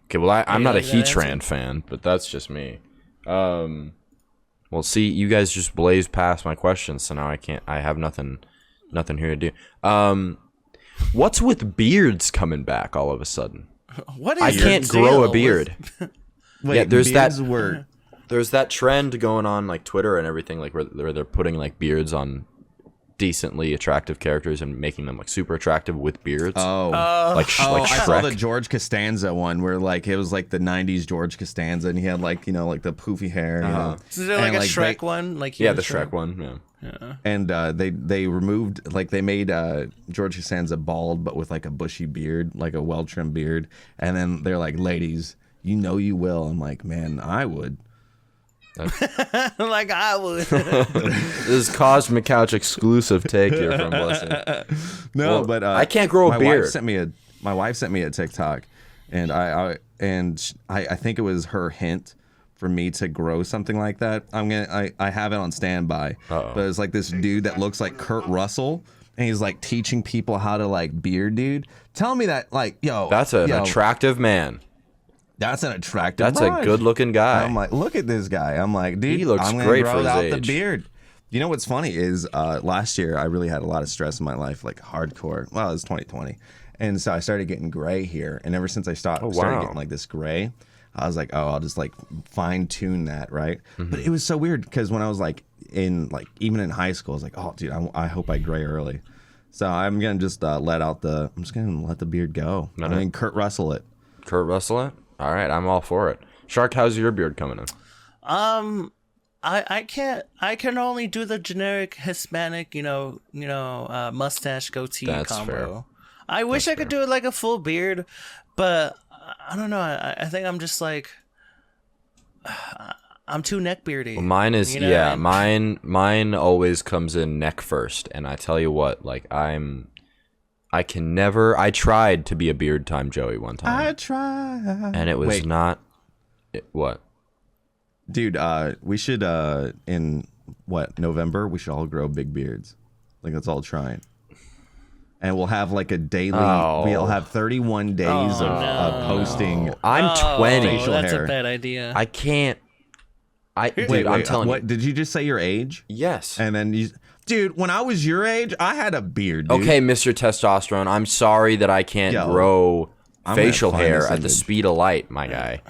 Okay, well I'm not a like that Heatran fan, but that's just me. Well, see, you guys just blazed past my questions, so now I have nothing here to do. What's with beards coming back all of a sudden? What is I your can't grow deal a beard. Wait, Yeah, there's beards that- were There's that trend going on like Twitter and everything, like where they're putting like beards on decently attractive characters and making them like super attractive with beards. Like I saw the Shrek. George Costanza one where like it was like the '90s George Costanza, and he had like like the poofy hair. Is there like And, a Shrek one? Like Yeah, the Shrek one. Yeah. And they removed they made George Costanza bald but with like a bushy beard, like a well trimmed beard, and then they're like, ladies, you will. I'm like, man, I would. like I would. This is Cosmic Couch exclusive take here from Blessious. No, Well, but I can't grow a beard. My wife sent me a TikTok, and I think it was her hint for me to grow something like that. I have it on standby. But it's like this dude that looks like Kurt Russell, and he's like teaching people how to like beard, dude. Tell me that That's an attractive man. That's an attractive. That's a good-looking guy. I'm like, look at this guy. I'm like, dude, He looks I'm gonna great grow for his out the age. beard. You know what's funny is last year I really had a lot of stress in my life, like hardcore. Well, it was 2020, and so I started getting gray here. And ever since I started getting like this gray, I was like, oh, I'll just like fine tune that, right? But it was so weird because when I was like even in high school, I was like, oh, dude, I hope I gray early. So I'm gonna just let the beard go. Kurt Russell it. Kurt Russell it? All right, I'm all for it. Shark, how's your beard coming in? I can only do the generic Hispanic, mustache goatee That's combo. fair. I wish I could do it like a full beard, but I don't know. I think I'm just like I'm too neckbeardy. Well, mine is mine always comes in neck first, and I tell you what, like I tried to be a beard time Joey one time. I tried. And it was not what? Dude, we should in November we should all grow big beards. Like let's all try it. And we'll have like a daily we'll have 31 days of posting. I'm 20. Facial That's hair. a bad idea. I can't. Wait, I'm telling you. what did you just say your age? Yes. And then dude, when I was your age, I had a beard, dude. Okay, Mr. Testosterone, I'm sorry that I can't grow facial gonna find hair this at the image. speed of light, my guy.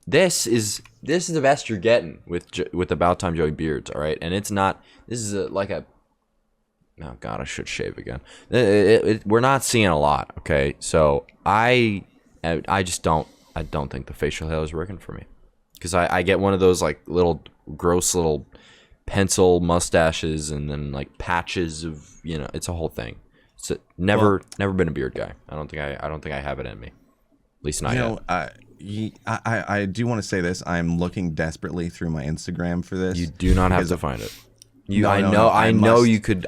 This is the best you're getting with AbouTimeJoey beards, all right? And it's not. This is Oh God, I should shave again. We're not seeing a lot. Okay, so I just don't. I don't think the facial hair is working for me, because I get one of those like little gross little pencil mustaches and then like patches of, you know, it's a whole thing. It's never been a beard guy. I don't think I have it in me. At least not yet. I do want to say this. I'm looking desperately through my Instagram for this. You do not have to find it. I know you could.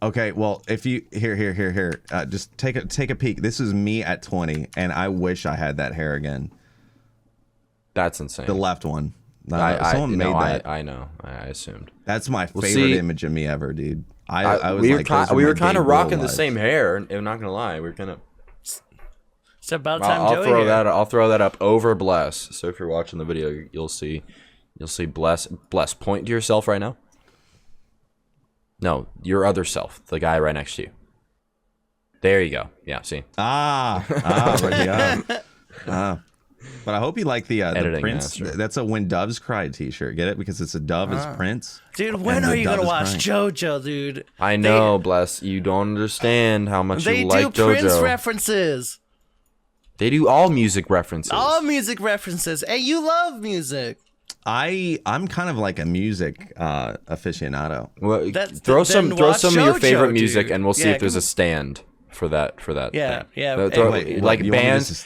Okay, well, if you here, just take a peek. This is me at 20, and I wish I had that hair again. That's insane. The left one. Someone made that. I know. I assumed. That's my favorite image of me ever, dude. I was we like, we were kind of rocking the same hair. I'm not gonna lie. We were kind of. It's about time. I'll throw that up over Bless. So if you're watching the video, you'll see Bless. Point to yourself right now. No, your other self, the guy right next to you. There you go. Yeah, see. But I hope you like the Prince. master. That's a When Doves Cry t-shirt. Get it? Because it's a dove as Prince. Dude, when are you gonna watch JoJo, dude? I know, Bless. You don't understand how much you like JoJo. They do Prince references. They do all music references. All music references. Hey, you love music. I'm kind of like a music aficionado. Well, throw some of your favorite music, dude. And we'll see if there's a stand for that. Yeah, thing. yeah. Like bands,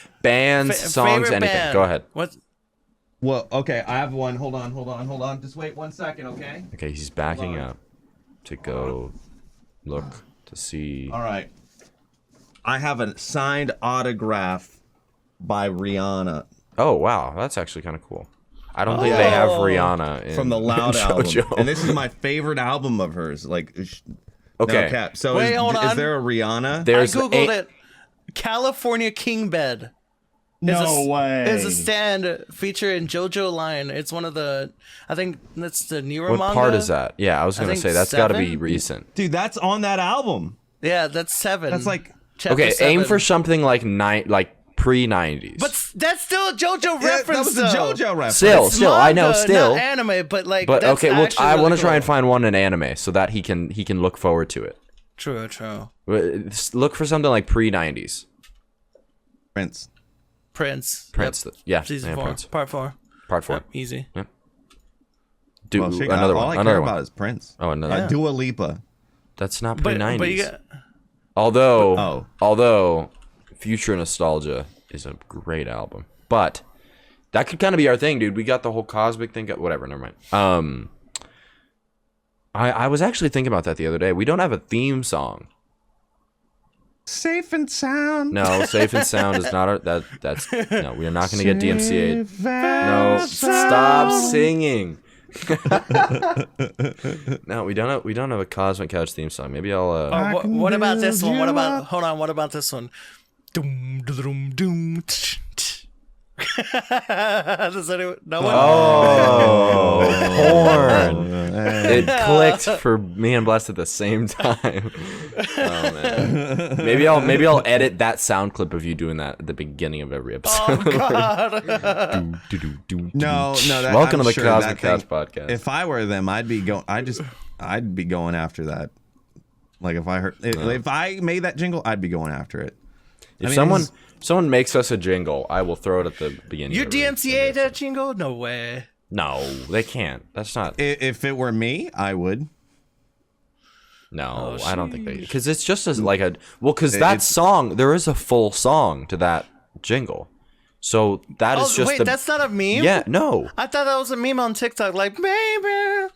songs, anything. Band. Go ahead. What? Well, okay, I have one. Hold on. Just wait 1 second, okay? Okay, he's backing up to go look to see. All right. I have a signed autograph by Rihanna. Oh wow, that's actually kind of cool. I don't think they have Rihanna in, from the Loud album, JoJo. and this is my favorite album of hers. Like, okay, no cap. So wait, is there a Rihanna? I googled it. California King Bed. No way. Is a stand featured in JoJo line. It's one of the. I think that's the newer what manga. What part is that? Yeah, I was gonna say that's got to be recent. Dude, that's on that album. Yeah, that's 7. That's like okay. 7. Aim for something like pre-90s. But that's still a JoJo reference. That was a JoJo reference. Still, I know, not anime, but like. But that's okay, well, I want to try and cool. find one in anime so that he can look forward to it. True. Look for something like pre-90s. Prince. Yep. Yeah. Season 4. Prince. Part 4. Part 4. Yep, easy. Yep. Do Well, another one. All I Another care one. about is Prince. Oh, another. Yeah. Dua Lipa. That's not pre-90s. But you got. Although Future Nostalgia is a great album, but that could kind of be our thing, dude. We got the whole cosmic thing. Whatever, never mind. I was actually thinking about that the other day. We don't have a theme song. Safe and Sound. No, Safe and Sound is not our. That's no. We are not going to get DMCA'd. No, stop singing. No, we don't have a Cosmic Couch theme song. Maybe I'll. What about this one? Hold on. What about this one? Doom, doom, doom. Does anyone? No one. Oh, porn! It clicked for me and Blessed at the same time. Oh man. Maybe I'll edit that sound clip of you doing that at the beginning of every episode. Oh God! No. Welcome to the Cosmic Couch podcast. If I were them, I'd be going after that. Like if I made that jingle, I'd be going after it. If someone makes us a jingle, I will throw it at the beginning. You DMCA that jingle? No way. No, they can't. That's not. If it were me, I would. No, I don't think they. Because it's just as like a. Well, because that song, there is a full song to that jingle. So that is just. Wait, that's not a meme? Yeah, no. I thought that was a meme on TikTok. Like, baby.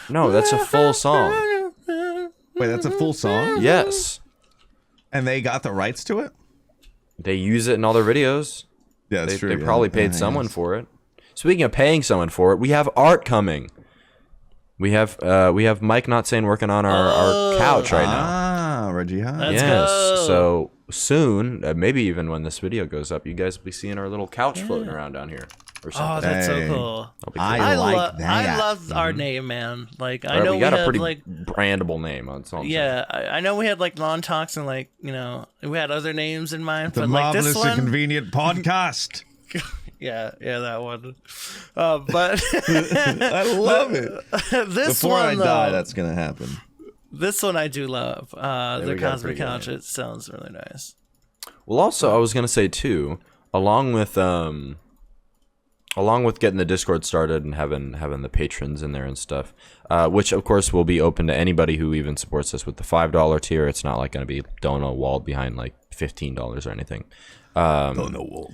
No, that's a full song. Wait, that's a full song? Yes. And they got the rights to it? They use it in all their videos. Yeah, that's true. They probably paid someone for it. Speaking of paying someone for it, we have art coming. We have Mike Not Sane working on our couch right now. Ah, Reggie High. Let's go. So soon, maybe even when this video goes up, you guys will be seeing our little couch floating around down here or something. Oh, that's Hey. so cool. That'll be cool. I like that. I love our name, man. Like, I know we got a had, pretty like, brandable name. That's all I'm saying. yeah, I know we had like long talks and like, you know, we had other names in mind, The but like this Marvelous and one, Convenient Podcast. yeah, that one. But I love it. this Before one, I though, die, that's going to happen. This one I do love. The we got a Cosmic pretty good Couch. one. It sounds really nice. Well, also I was gonna say too, along with getting the Discord started and having the patrons in there and stuff, which of course will be open to anybody who even supports us with the $5 tier. It's not like gonna be dono walled behind like $15 or anything. Dono walled.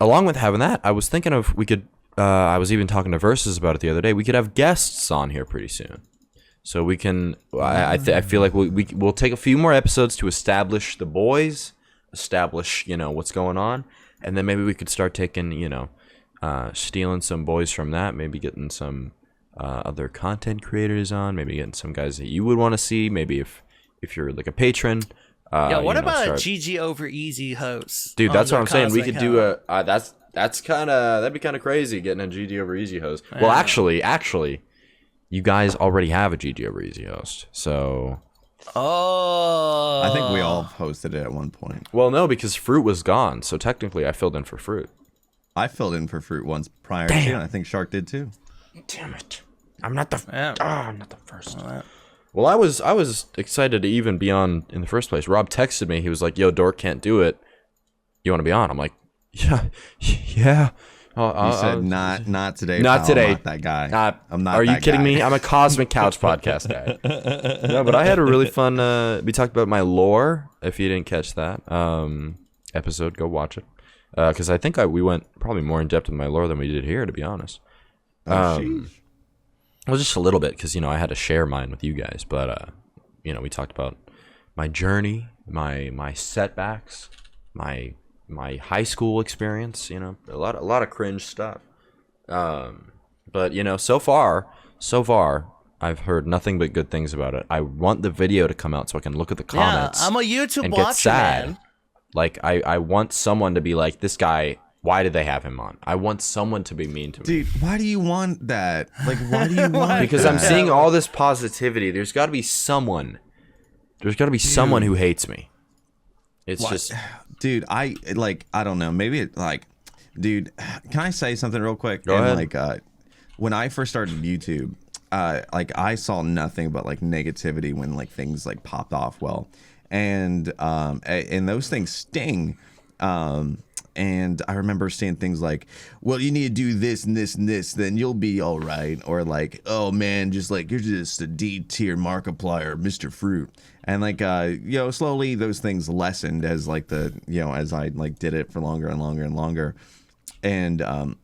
Along with having that, I was thinking of we could. I was even talking to Versus about it the other day. We could have guests on here pretty soon, so we can. I feel like we'll take a few more episodes to establish the boys, establish what's going on, and then maybe we could start taking stealing some boys from that. Maybe getting some other content creators on. Maybe getting some guys that you would want to see. Maybe if you're like a patron. Yeah, what about a GG over easy host? Dude, that's what I'm saying. We Cosmic could do Couch? that'd be kind of crazy getting a GG over easy host. Yeah. Well, actually, you guys already have a GG over easy host, so. Oh. I think we all hosted it at one point. Well, no, because Fruit was gone, so technically I filled in for Fruit. I filled in for Fruit once prior to, and I think Sharkk did too. Damn it! I'm not the first. Well, Well, I was excited to even be on in the first place. Rob texted me. He was like, "Yo, Dork can't do it. You want to be on?" I'm like, "Yeah." You said not today. Not pal. today. I'm not that guy. I'm not. Are you that kidding guy. me? I'm a Cosmic Couch podcast guy. No, but I had a really fun. We talked about my lore. If you didn't catch that episode, go watch it. Because I think we went probably more in depth with my lore than we did here, to be honest. Well, just a little bit, because I had to share mine with you guys. But we talked about my journey, my setbacks, my high school experience. A lot of cringe stuff. But so far, I've heard nothing but good things about it. I want the video to come out so I can look at the comments. Yeah, I'm a YouTube and watcher, get sad. man. Like I want someone to be like, this guy. Why did they have him on? I want someone to be mean to me. Dude, why do you want that? Like, why do you want Because that? I'm seeing all this positivity. There's got to be someone. There's got to be someone who hates me. It's just, dude. I don't know. Maybe dude. Can I say something real quick? Go ahead. Like, when I first started YouTube, I saw nothing but like negativity when like things like popped off well, and those things sting. And I remember saying things like, well, you need to do this and this and this, then you'll be all right. Or like, oh man, just like, you're just a D tier Markiplier, Mr. Fruit. And like, slowly those things lessened as like as I like did it for longer and longer and longer. And,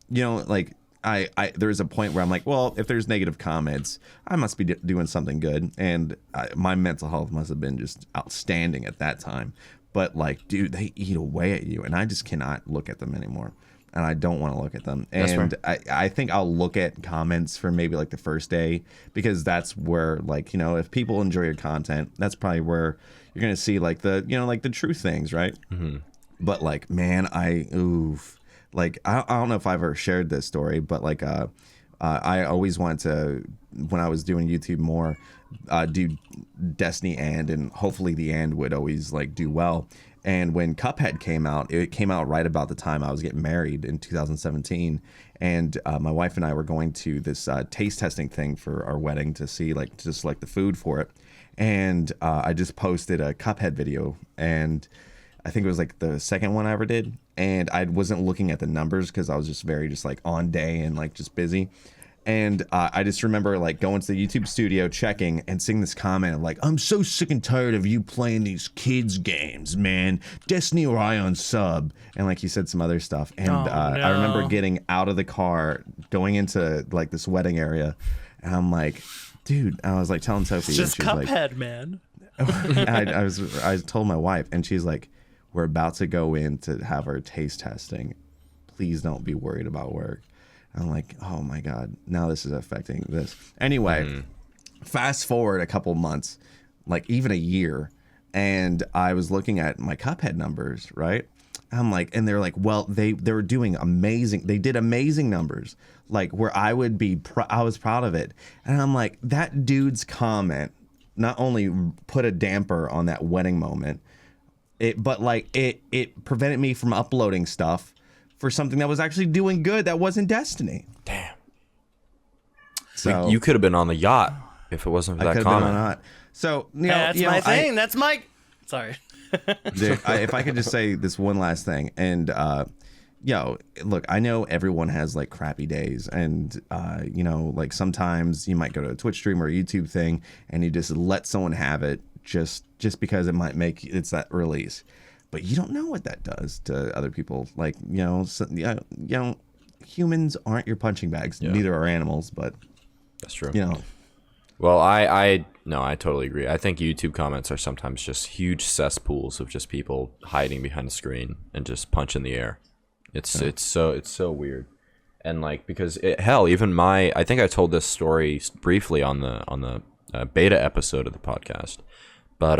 like there was a point where I'm like, well, if there's negative comments, I must be doing something good. And my mental health must have been just outstanding at that time. But like, dude, they eat away at you, and I just cannot look at them anymore, and I don't want to look at them. And I think I'll look at comments for maybe like the first day, because that's where like if people enjoy your content, that's probably where you're gonna see like the like the true things, right? Mm-hmm. But like, man, I don't know if I've ever shared this story, but like I always wanted to, when I was doing YouTube more, do Destiny and hopefully the end would always like do well. And when Cuphead came out, it came out right about the time I was getting married in 2017, and my wife and I were going to this taste testing thing for our wedding to see like to select the food for it. And I just posted a Cuphead video, and I think it was like the second one I ever did, and I wasn't looking at the numbers because I was just very just like on day and like just busy. And I just remember like going to the YouTube studio, checking, and seeing this comment of like, I'm so sick and tired of you playing these kids games, man. Destiny or Ion sub. And like he said some other stuff. And I remember getting out of the car, going into like this wedding area, and I'm like, dude, I was like telling Sophie. It's just Cuphead, like, man. I told my wife, and she's like, we're about to go in to have our taste testing. Please don't be worried about work. I'm like, oh my God, now this is affecting this. Anyway, fast forward a couple months, like even a year, and I was looking at my Cuphead numbers, right? I'm like, and they're like, well, they were doing amazing. They did amazing numbers, like where I would be, I was proud of it. And I'm like, that dude's comment not only put a damper on that wedding moment, but like it prevented me from uploading stuff for something that was actually doing good that wasn't Destiny. Damn. So you could have been on the yacht. if it wasn't for I that could have been comment. on hot. So That's my thing. That's my. Sorry. Dude, if I could just say this one last thing, and look, I know everyone has like crappy days, and like sometimes you might go to a Twitch stream or a YouTube thing, and you just let someone have it just because it might make it's that release, but you don't know what that does to other people. Like humans aren't your punching bags. Yeah. Neither are animals, but that's true. Well, I totally agree. I think YouTube comments are sometimes just huge cesspools of just people hiding behind the screen and just punch in the air. It's so weird, and like because even I think I told this story briefly on the beta episode of the podcast, but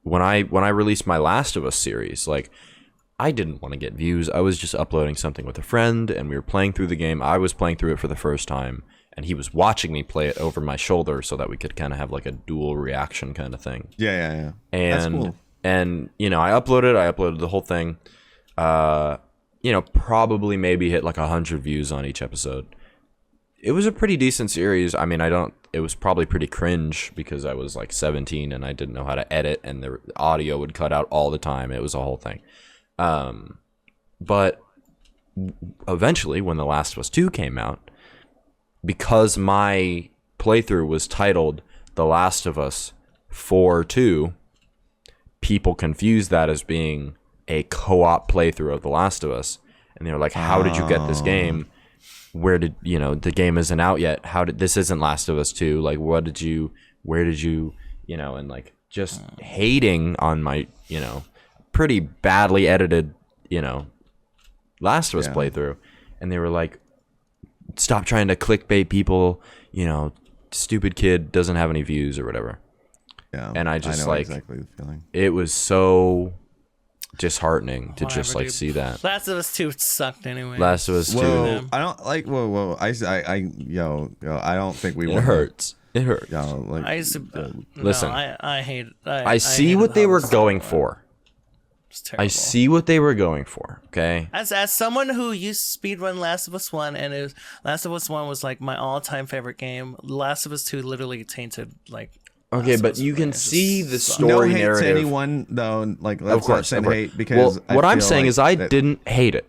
when I released my Last of Us series, like I didn't want to get views. I was just uploading something with a friend, and we were playing through the game. I was playing through it for the first time, and he was watching me play it over my shoulder so that we could kind of have like a dual reaction kind of thing. Yeah. And that's cool. And I uploaded the whole thing. Probably maybe hit like 100 views on each episode. It was a pretty decent series. I mean, it was probably pretty cringe because I was like 17 and I didn't know how to edit, and the audio would cut out all the time. It was a whole thing. But eventually when The Last of Us 2 came out, because my playthrough was titled The Last of Us 4-2, people confused that as being a co-op playthrough of The Last of Us, and they were like, how did you get this game? Where did the game isn't out yet? This isn't Last of Us 2, like where did you and like just hating on my pretty badly edited Last of Us playthrough, and they were like, stop trying to clickbait people, stupid kid doesn't have any views or whatever. Yeah, and I just know like exactly the feeling. It was so disheartening to just like see that. Last of Us 2 sucked anyway. Last of Us 2. I don't like. Whoa! I don't think we. It hurts. It hurts. I used to listen. I hate. I see what they were going for. I see what they were going for. Okay. As someone who used to speedrun Last of Us 1, and Last of Us 1 was like my all-time favorite game. Last of Us 2 literally tainted like. Okay, but you can see the story no hate narrative. To anyone though, like let's of course, not send hate because what I'm saying is I didn't hate it.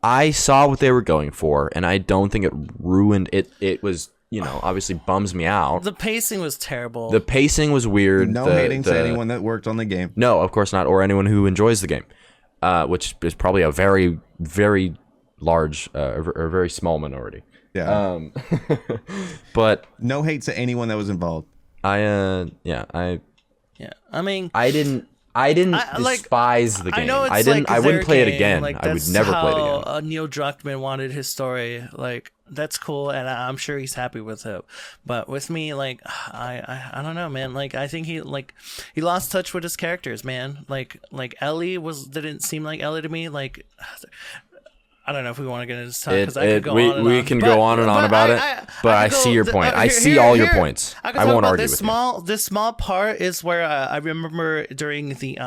I saw what they were going for, and I don't think it ruined it. It was, obviously bums me out. The pacing was terrible. The pacing was weird. No hating to anyone that worked on the game. No, of course not, or anyone who enjoys the game, which is probably a very, very large or very small minority. Yeah. But no hate to anyone that was involved. I mean, I didn't despise the game. I know it's I wouldn't play it again. Like, I would never play it again. Neil Druckmann wanted his story. Like, that's cool, and I'm sure he's happy with it. But with me, like, I don't know, man. Like, I think he lost touch with his characters, man. Like Ellie didn't seem like Ellie to me. Like, I don't know if we want to get into this talk because I could go on and on. We can go on and on about it, but I see your point. I see all your points. I won't argue with you. This small part is where I remember during the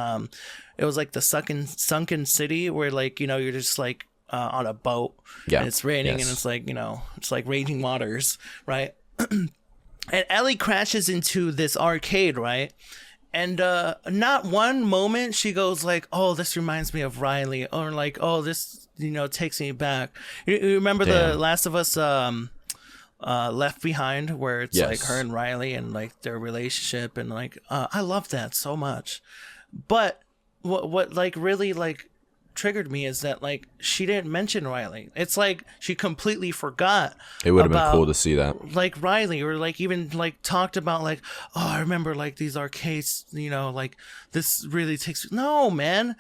it was like the sunken city where like you're just like on a boat and it's raining and it's like it's like raging waters, right? And Ellie crashes into this arcade, right? And not one moment she goes like, oh, this reminds me of Riley, or like, oh, this takes me back. You remember the Last of Us Left Behind, where it's like her and Riley and like their relationship, and like I love that so much. But what like really like triggered me is that like she didn't mention Riley. It's like she completely forgot. It would have been cool to see that, like Riley, or like even like talked about like, oh, I remember like these arcades, like this really takes. No, man,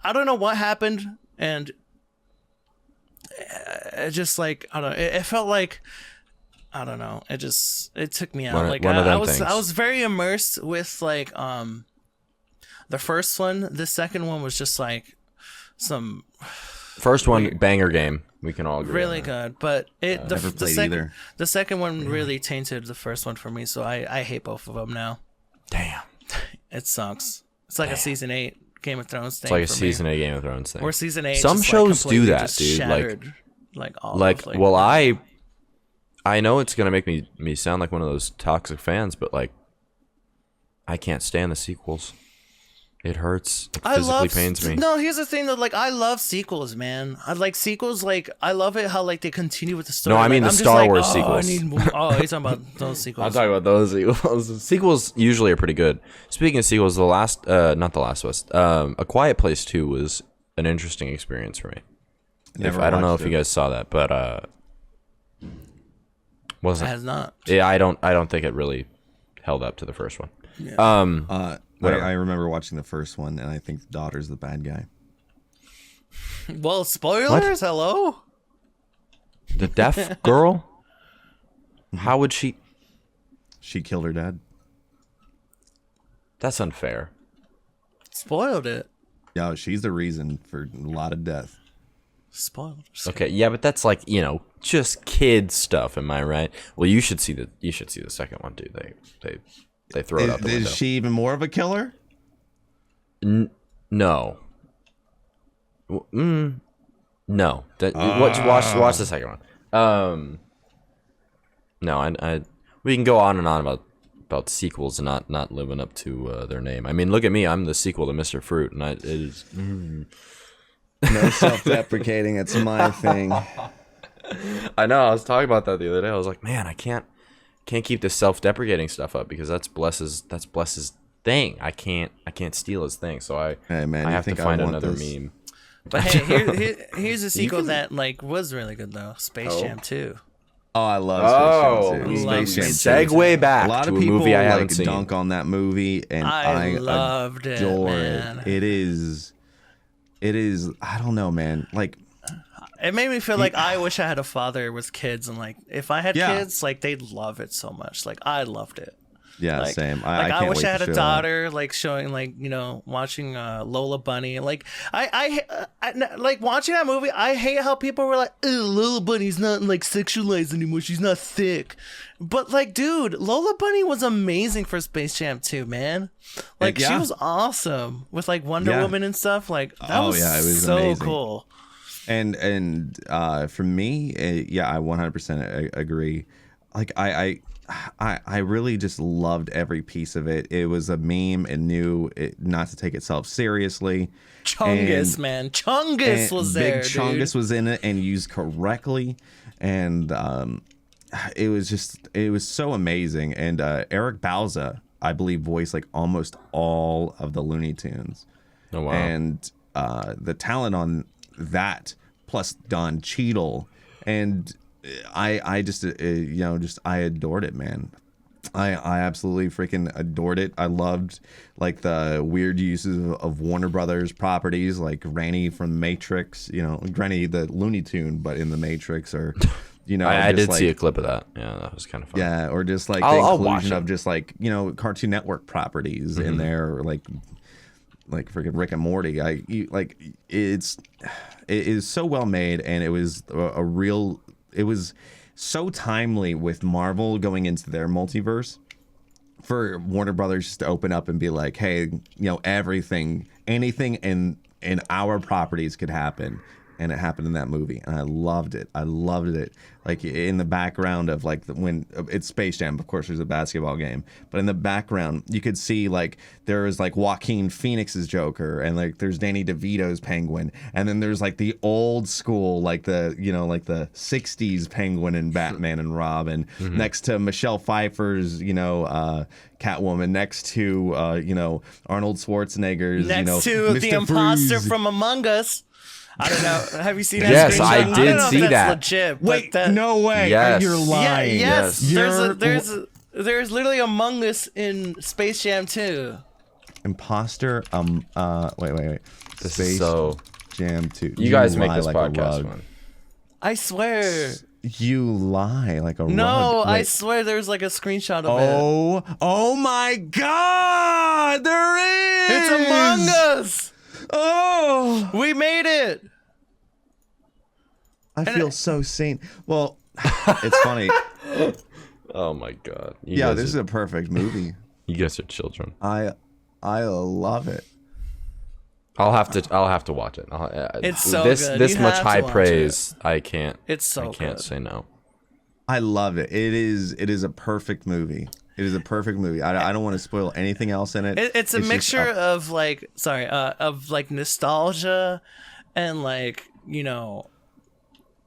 I don't know what happened, and it just like I don't know. It felt like I don't know. It took me out. I was very immersed with like the first one. The second one was just like some first one weird, banger game. We can all agree. Really good, but the second one really tainted the first one for me. So I hate both of them now. Damn, it sucks. It's like a season 8 Game of Thrones thing. It's like a season 8 Game of Thrones thing. Or season 8. Some shows do that, dude. Shattered, like I know it's gonna make me sound like one of those toxic fans, but like, I can't stand the sequels. It hurts. It physically pains me. No, here's the thing though. Like, I love sequels, man. I like sequels. Like, I love it how like they continue with the story. No, I mean like, the I'm Star just Wars like, sequels. You're talking about those sequels. I'm talking about those sequels. Sequels usually are pretty good. Speaking of sequels, not The Last of Us. A Quiet Place 2 was an interesting experience for me. I don't know if you guys saw that, but wasn't. It has not. Yeah, I don't think it really held up to the first one. Yeah. I remember watching the first one, and I think the daughter's the bad guy. Well, spoilers. Hello. The deaf girl? How would she? She killed her dad. That's unfair. Spoiled it. Yeah, she's the reason for a lot of death. Spoiled. Okay, yeah, but that's like, just kid stuff. Am I right? Well, you should see the second one too. They throw it out the window. Is she even more of a killer? No. No. Watch the second one. No, we can go on and on about sequels and not living up to their name. I mean, look at me. I'm the sequel to Mr. Fruit, and it is. No self-deprecating. It's my thing. I know. I was talking about that the other day. I was like, man, I can't keep this self-deprecating stuff up because that's Bless's thing. I can't steal his thing. So I have to find another meme. But hey, here's a sequel that like was really good though. Space Jam 2. Oh, I love Space Jam 2. Space Jam 2. Segue back a lot to of a people movie I haven't seen. dunk on that movie, and I loved it, man. It is. I don't know, man. Like, it made me feel like I wish I had a father with kids, and like if I had kids, like they'd love it so much. Like I loved it. Yeah, like, same. I wish I had a daughter, like showing, like watching Lola Bunny. Like I like watching that movie. I hate how people were like, "Oh, Lola Bunny's not like sexualized anymore. She's not thick." But like, dude, Lola Bunny was amazing for Space Jam 2, man. Like she was awesome with like Wonder Woman and stuff. Like that it was so amazing. cool. And for me, I 100% agree. Like I really just loved every piece of it. It was a meme and knew it not to take itself seriously. Chungus, man. Chungus was there, Big Chungus was in it and used correctly. And it was so amazing. And Eric Bauza, I believe, voiced like almost all of the Looney Tunes. Oh, wow. And the talent on that, plus Don Cheadle, and I just I adored it, man. I absolutely freaking adored it. I loved like the weird uses of Warner Brothers properties, like Granny from Matrix, Granny the Looney Tune, but in the Matrix, or I did see a clip of that. Yeah, that was kind of fun. Yeah, or just like I'll the watch inclusion it. of just like Cartoon Network properties in there, or like freaking Rick and Morty. It is so well made, and it was it was so timely with Marvel going into their multiverse for Warner Brothers just to open up and be like, hey, anything in our properties could happen. And it happened in that movie, and I loved it. Like in the background of like when it's Space Jam, of course, there's a basketball game, but in the background you could see like there's like Joaquin Phoenix's Joker, and like there's Danny DeVito's Penguin, and then there's like the old school like the like the '60s Penguin and Batman and Robin next to Michelle Pfeiffer's Catwoman, next to Arnold Schwarzenegger's next to Mr. the imposter Freeze. from Among Us. I don't know. Have you seen that? Yes, screenshot? I don't did know if see that's that. Legit, but Wait, that, no way. Yes. You're lying. Yes. You're- There's literally Among Us in Space Jam 2. Imposter. Wait. This Space is so. Jam 2. You guys make lie this like a podcast rug. fun. I swear. You lie like a rug. No, I Wait. swear there's like a screenshot of it. Oh my God! There is. It's Among Us. Oh, We made it. I feel so seen. Well, it's funny. Oh my god. This is a perfect movie. You guys are children. I love it. I'll have to watch it. It's so this good. This You much have to high watch praise. I can't. It's so I can't good. say no. I love it. It is a perfect movie. It is a perfect movie. I don't want to spoil anything else in it. It's a mixture of like of like nostalgia and like, you know,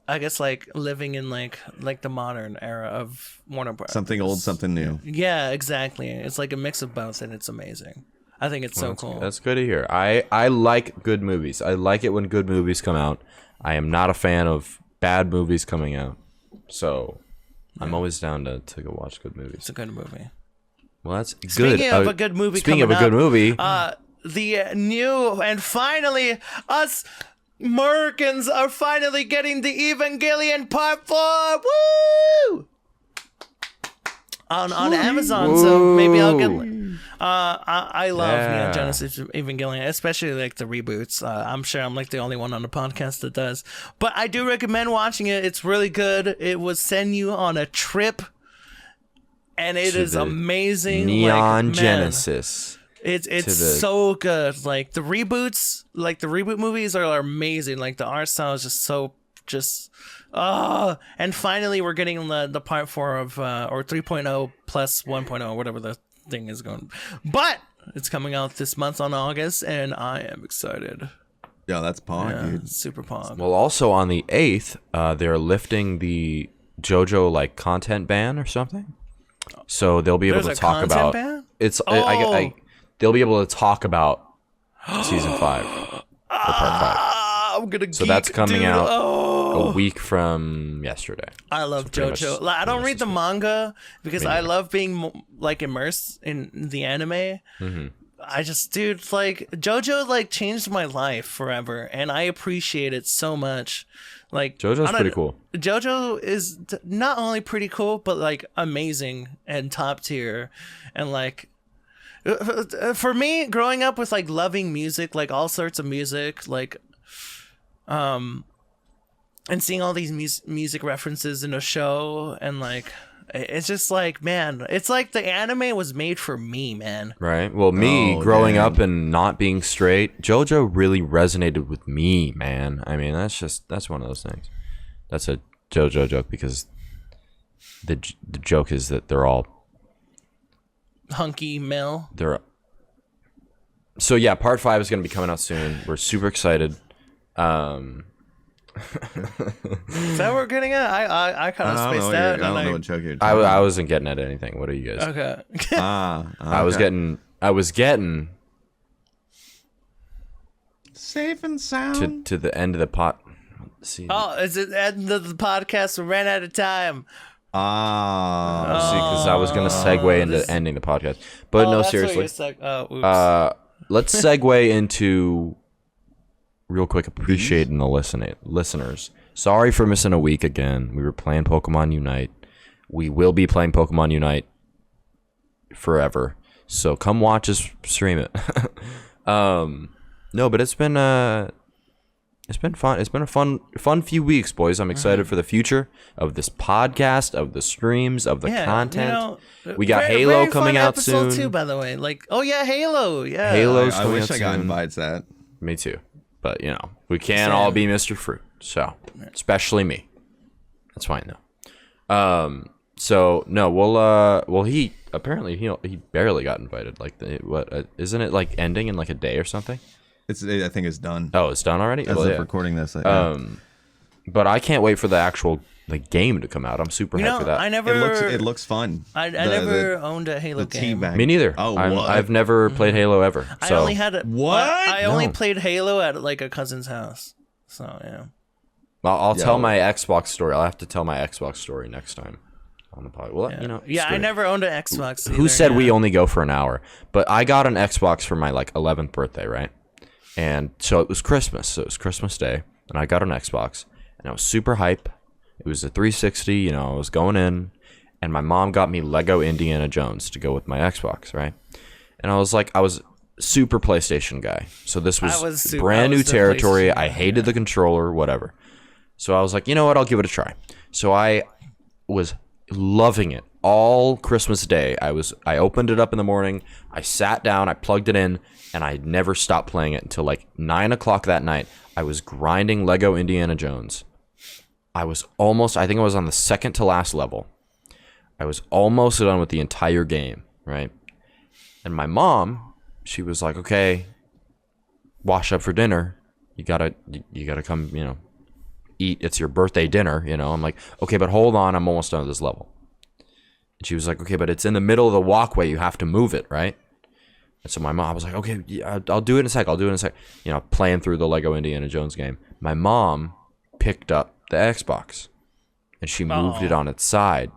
I guess like living in like the modern era of Warner Bros. Something old, something new. Yeah, exactly. It's like a mix of both, and it's amazing. I think it's so cool. That's good to hear. I like good movies. I like it when good movies come out. I am not a fan of bad movies coming out. So I'm always down to go watch good movies. It's a good movie. Well, that's good. Speaking of a good movie Speaking of a good movie. The new and finally us Americans are finally getting the Evangelion Part 4. Woo! On Amazon, so maybe I'll get. I love Neon Genesis Evangelion, especially like the reboots. I'm sure I'm like the only one on the podcast that does, but I do recommend watching it. It's really good. It will send you on a trip, and it is amazing. Neon Genesis. It's so good. Like the reboots, like the reboot movies are amazing. Like the art style is just and finally we're getting the part 4 of or 3.0 plus 1.0, whatever the thing is going. But it's coming out this month on August, and I am excited. Yeah, that's pog, dude. Super pog. Well, also on the 8th, they're lifting the JoJo like content ban or something. So they'll be able to talk about ban? they'll be able to talk about season 5 or part 5. I'm gonna so that's coming out a week from yesterday. I love JoJo. I don't read the manga because I love being like immersed in the anime. Mm-hmm. I just, dude, like JoJo like changed my life forever, and I appreciate it so much. Like JoJo's pretty cool. JoJo is not only pretty cool, but like amazing and top tier, and like. For me, growing up with like loving music, like all sorts of music, like, and seeing all these music references in a show, and like, it's just like, man, it's like the anime was made for me, man. Right. Well, growing up and not being straight, JoJo really resonated with me, man. I mean, that's one of those things. That's a JoJo joke because the joke is that they're all hunky male. So yeah, part 5 is going to be coming out soon. We're super excited. Is that what we're getting at? I kind of spaced out. I don't know what joke you're I wasn't getting at anything. What are you guys? Okay. Okay. I was getting safe and sound to the end of the pot. See. Oh, is it end of the podcast? We ran out of time. See, because I was gonna segue into ending the podcast, but no, seriously. Let's segue into real quick appreciating the listeners. Sorry for missing a week again. We were playing Pokemon Unite. We will be playing Pokemon Unite forever. So come watch us stream it. No, but it's been fun. It's been a fun few weeks, boys. I'm excited for the future of this podcast, of the streams, of the content. We got Halo coming out soon too, by the way. Like, oh yeah, Halo. Yeah, Halo's I coming wish out I got soon. invites to that. Me too. But we can't all be Mr. Fruit. So especially me. That's fine though. So no, he apparently he barely got invited. Like isn't it like ending in like a day or something? I think it's done. Oh, it's done already? As of recording this. But I can't wait for the actual game to come out. I'm super hyped for that. It looks fun. I never owned a Halo game. Me neither. Oh, I've never played Halo ever. So. I only had What? I only played Halo at like a cousin's house. So yeah. Well, I'll tell my Xbox story. I'll have to tell my Xbox story next time on the pod. Well, I never owned an Xbox. Who said we only go for an hour? But I got an Xbox for my like 11th birthday, right? And so it was Christmas. So it was Christmas Day, and I got an Xbox, and I was super hype. It was a 360. I was going in, and my mom got me Lego Indiana Jones to go with my Xbox, right? And I was super PlayStation guy. So this was brand new territory. I hated the controller, whatever. So I was like, you know what? I'll give it a try. So I was loving it all Christmas Day. I opened it up in the morning. I sat down. I plugged it in. And I never stopped playing it until like 9 o'clock that night. I was grinding Lego Indiana Jones. I think I was on the second to last level. I was almost done with the entire game, right? And my mom, she was like, okay, wash up for dinner. You gotta come, eat. It's your birthday dinner, I'm like, okay, but hold on, I'm almost done with this level. And she was like, okay, but it's in the middle of the walkway. You have to move it, right? And so my mom was like, okay, yeah, I'll do it in a sec. Playing through the Lego Indiana Jones game. My mom picked up the Xbox and she moved it on its side.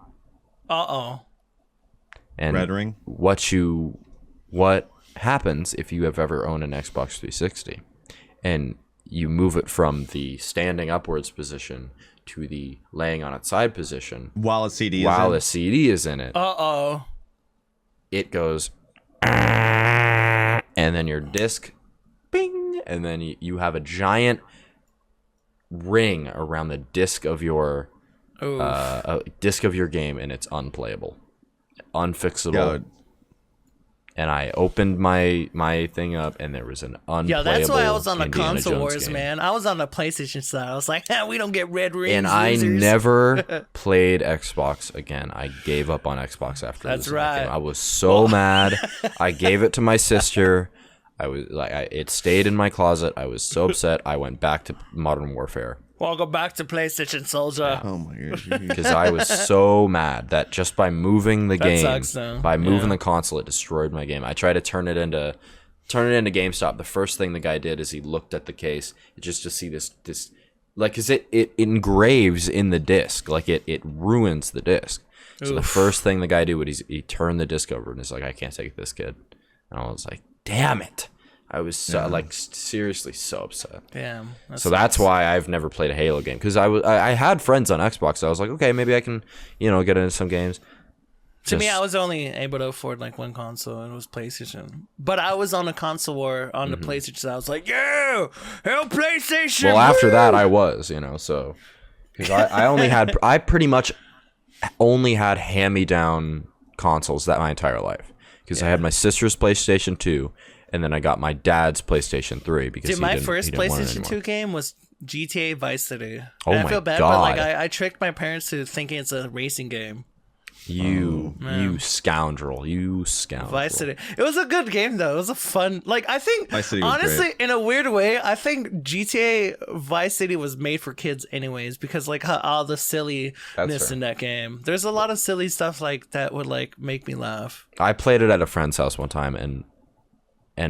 And Red ring. What happens if you have ever owned an Xbox 360 and you move it from the standing upwards position to the laying on its side position while a CD is in it. It goes, and then your disc, bing, and then you have a giant ring around the disc of your game, and it's unplayable, unfixable. God. And I opened my thing up, and there was an unplayable. Yeah, that's why I was on the Indiana console Jones wars, game. man. I was on the PlayStation side. I was like, we don't get red rings. And I losers. never played Xbox again. I gave up on Xbox after That's losing right. that game. I was so mad. I gave it to my sister. I was like, it stayed in my closet. I was so upset. I went back to Modern Warfare. Welcome back to PlayStation, soldier. Oh my gosh. Because I was so mad that just by moving the game, sucks, though. by moving the console, it destroyed my game. I tried to turn it into GameStop. The first thing the guy did is he looked at the case just to see this like, because it engraves in the disc, like it ruins the disc. So the first thing the guy did was he turned the disc over and he's like, I can't take this, kid. And I was like, damn it. I was seriously so upset. Damn. That's why I've never played a Halo game, because I had friends on Xbox. So I was like, okay, maybe I can get into some games. To me, I was only able to afford like one console, and it was PlayStation. But I was on a console war on the PlayStation. So I was like, yeah, hell, PlayStation. Well, after that, I was, so because I pretty much only had hand-me-down consoles that my entire life, because I had my sister's PlayStation 2. And then I got my dad's PlayStation 3 because my first PlayStation 2 game was GTA Vice City. Oh and my I feel bad, God. but like I tricked my parents to thinking it's a racing game. You scoundrel. Vice City. It was a good game though. It was a fun. Like I think Vice City was honestly, great. in a weird way, I think GTA Vice City was made for kids anyways, because like all the silliness in that game. There's a lot of silly stuff like that would like make me laugh. I played it at a friend's house one time, and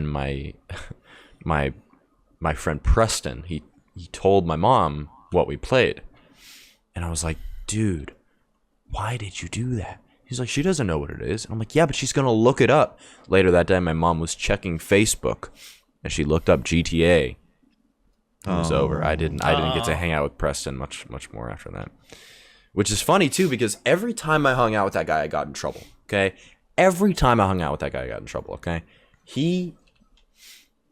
my friend Preston, he told my mom what we played, and I was like, dude, why did you do that? He's like, she doesn't know what it is. And I'm like, yeah, but she's gonna look it up. Later that day, my mom was checking Facebook, and she looked up GTA. It was over. I didn't get to hang out with Preston much more after that, which is funny too, because every time I hung out with that guy, I got in trouble. Okay, every time I hung out with that guy, I got in trouble. Okay.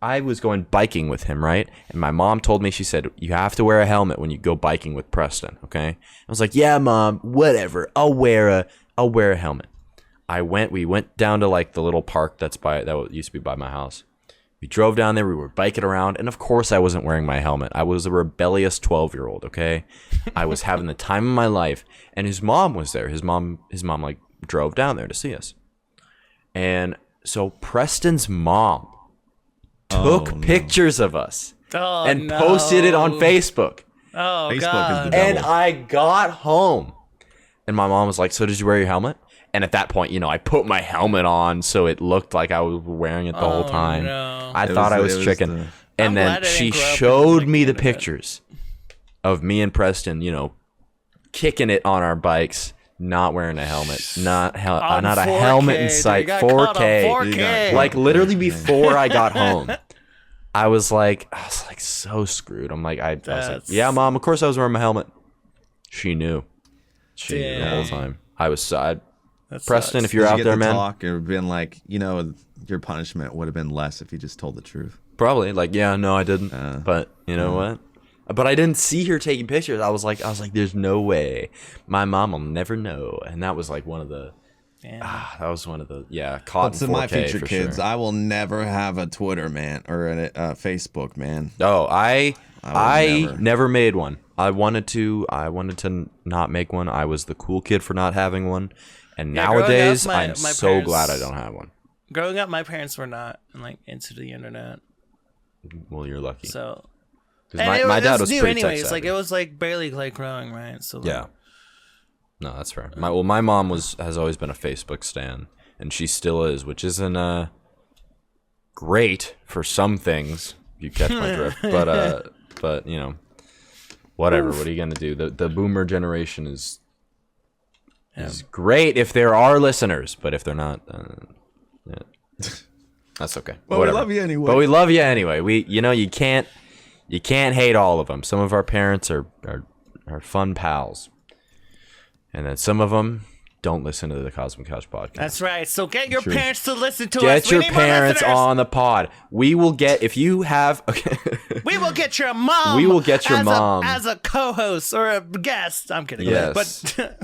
I was going biking with him, right? And my mom told me, she said, you have to wear a helmet when you go biking with Preston, okay? I was like, yeah, Mom, whatever. I'll wear a helmet. We went down to like the little park that used to be by my house. We drove down there, we were biking around, and of course I wasn't wearing my helmet. I was a rebellious 12-year-old, okay? I was having the time of my life, and his mom was there. His mom like drove down there to see us. And so Preston's mom took pictures of us and posted it on Facebook. Oh, Facebook God. is the And devil. I got home, and my mom was like, so did you wear your helmet? And at that point, I put my helmet on so it looked like I was wearing it the whole time. No. I thought I was tricking. I'm And then glad I she didn't grow up in, showed like, me the internet. pictures of me and Preston, kicking it on our bikes, not wearing a helmet, not a 4K, helmet in dude. sight, You got caught on 4K. 4K. Like literally before I got home, I was like so screwed. I was like, That's- yeah, Mom, of course I was wearing my helmet. She knew the whole Damn. time. I was sad. That Preston, sucks. if you're Did out you there, get the man, talk or been like, your punishment would have been less if you just told the truth. probably like, yeah, no, I didn't. But you know what? But I didn't see her taking pictures. I was like, there's no way. My mom will never know. And that was like one of the. Damn. That was one of the caught What's in in 4K my future, for kids? Sure. I will never have a Twitter, man, or a Facebook, man. Oh, I never. never made one. I wanted to not make one. I was the cool kid for not having one. And Yeah, growing nowadays, up, I'm my so parents- glad I don't have one. Growing up, my parents were not like into the internet, Well, you're lucky. so. 'Cause And my dad it was new pretty anyways. tech Like savvy. it was like barely like growing, right? So like, Yeah. No, that's fair. My mom has always been a Facebook stan, and she still is, which isn't great for some things. If you catch my drift, but you know, whatever. What are you gonna do? The boomer generation is great if there are listeners, but if they're not, yeah. That's okay. Well, Whatever. we love you anyway. But we love you anyway. You can't hate all of them. Some of our parents are fun pals. And then some of them don't listen to the Cosmic Couch podcast. That's right. So get your True. parents to listen to us. Get We your need more parents listeners. on the pod. We will get, if you have, okay. We will get your mom. We will get your mom. as a co-host or a guest. I'm kidding. Yes. But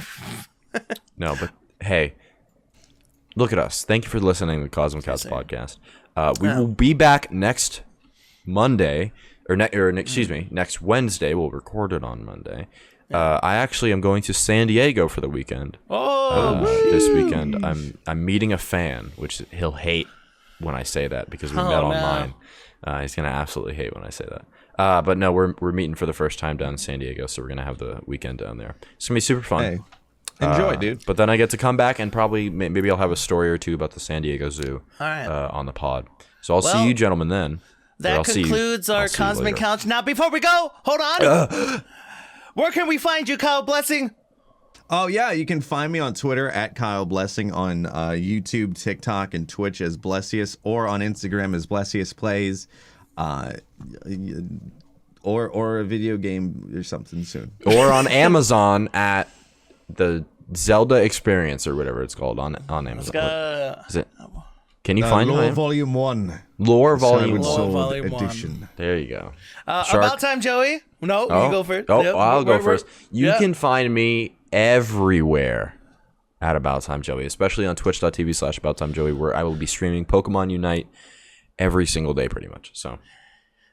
No, but hey, look at us. Thank you for listening to the Cosmic Couch podcast. We will be back next Monday, next Wednesday. We'll record it on Monday. I actually am going to San Diego for the weekend. This weekend, I'm meeting a fan, which he'll hate when I say that because we met online. He's gonna absolutely hate when I say that. But no, we're meeting for the first time down in San Diego, so we're gonna have the weekend down there. It's gonna be super fun. Hey, enjoy, dude. But then I get to come back and probably maybe I'll have a story or two about the San Diego Zoo right. on the pod. So I'll Well, see you gentlemen then. Or that I'll see you- concludes I'll our see you Cosmic later. Couch. Now, before we go, hold on. Where can we find you, Kyle Blessing? Oh yeah, you can find me on Twitter at Kyle Blessing, on YouTube, TikTok, and Twitch as Blessious, or on Instagram as Blessious Plays, or a video game or something soon. Or on Amazon at the Zelda Experience or whatever it's called on Amazon. Is it? Can you find Lore it? Volume 1. Lore Volume Skyward 1. Sword Volume 1. Edition. There you go. About time, Joey. No, you go first. Oh, Yep. I'll go We're- first. You yeah. can find me everywhere at AbouTimeJoey, especially on twitch.tv/AbouTimeJoey, where I will be streaming Pokemon Unite every single day pretty much. So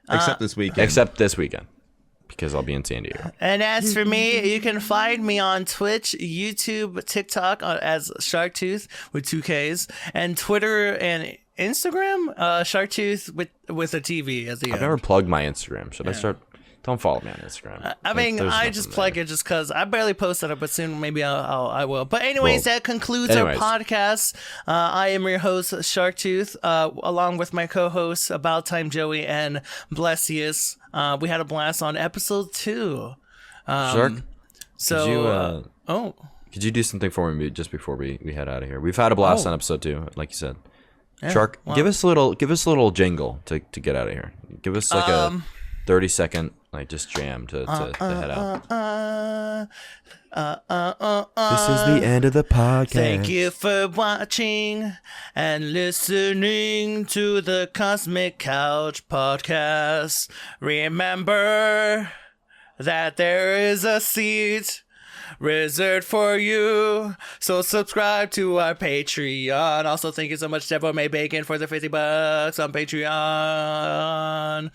Except this weekend. except this weekend, because I'll be in San Diego. And as for me, you can find me on Twitch, YouTube, TikTok as Sharkktooth with 2 Ks, and Twitter and Instagram, Sharkktooth with a TV at the I've end. never plugged my Instagram. Should I start? Don't follow me on Instagram. I mean, There's I nothing just there. plug it just because I barely post on it, but soon maybe I will. But anyways, Well, that concludes anyways. our podcast. I am your host, Sharkktooth, along with my co-hosts, AbouTimeJoey and Blessious. We had a blast on episode 2. Shark, So, could you do something for me just before we head out of here? We've had a blast on episode 2, like you said. Shark, give us a little jingle to get out of here. Give us like a 30-second just jam to head out. This is the end of the podcast. Thank you for watching and listening to the Cosmic Couch podcast. Remember that there is a seat reserved for you. So subscribe to our Patreon. Also, thank you so much, Deborah May Bacon, for the $50 on Patreon.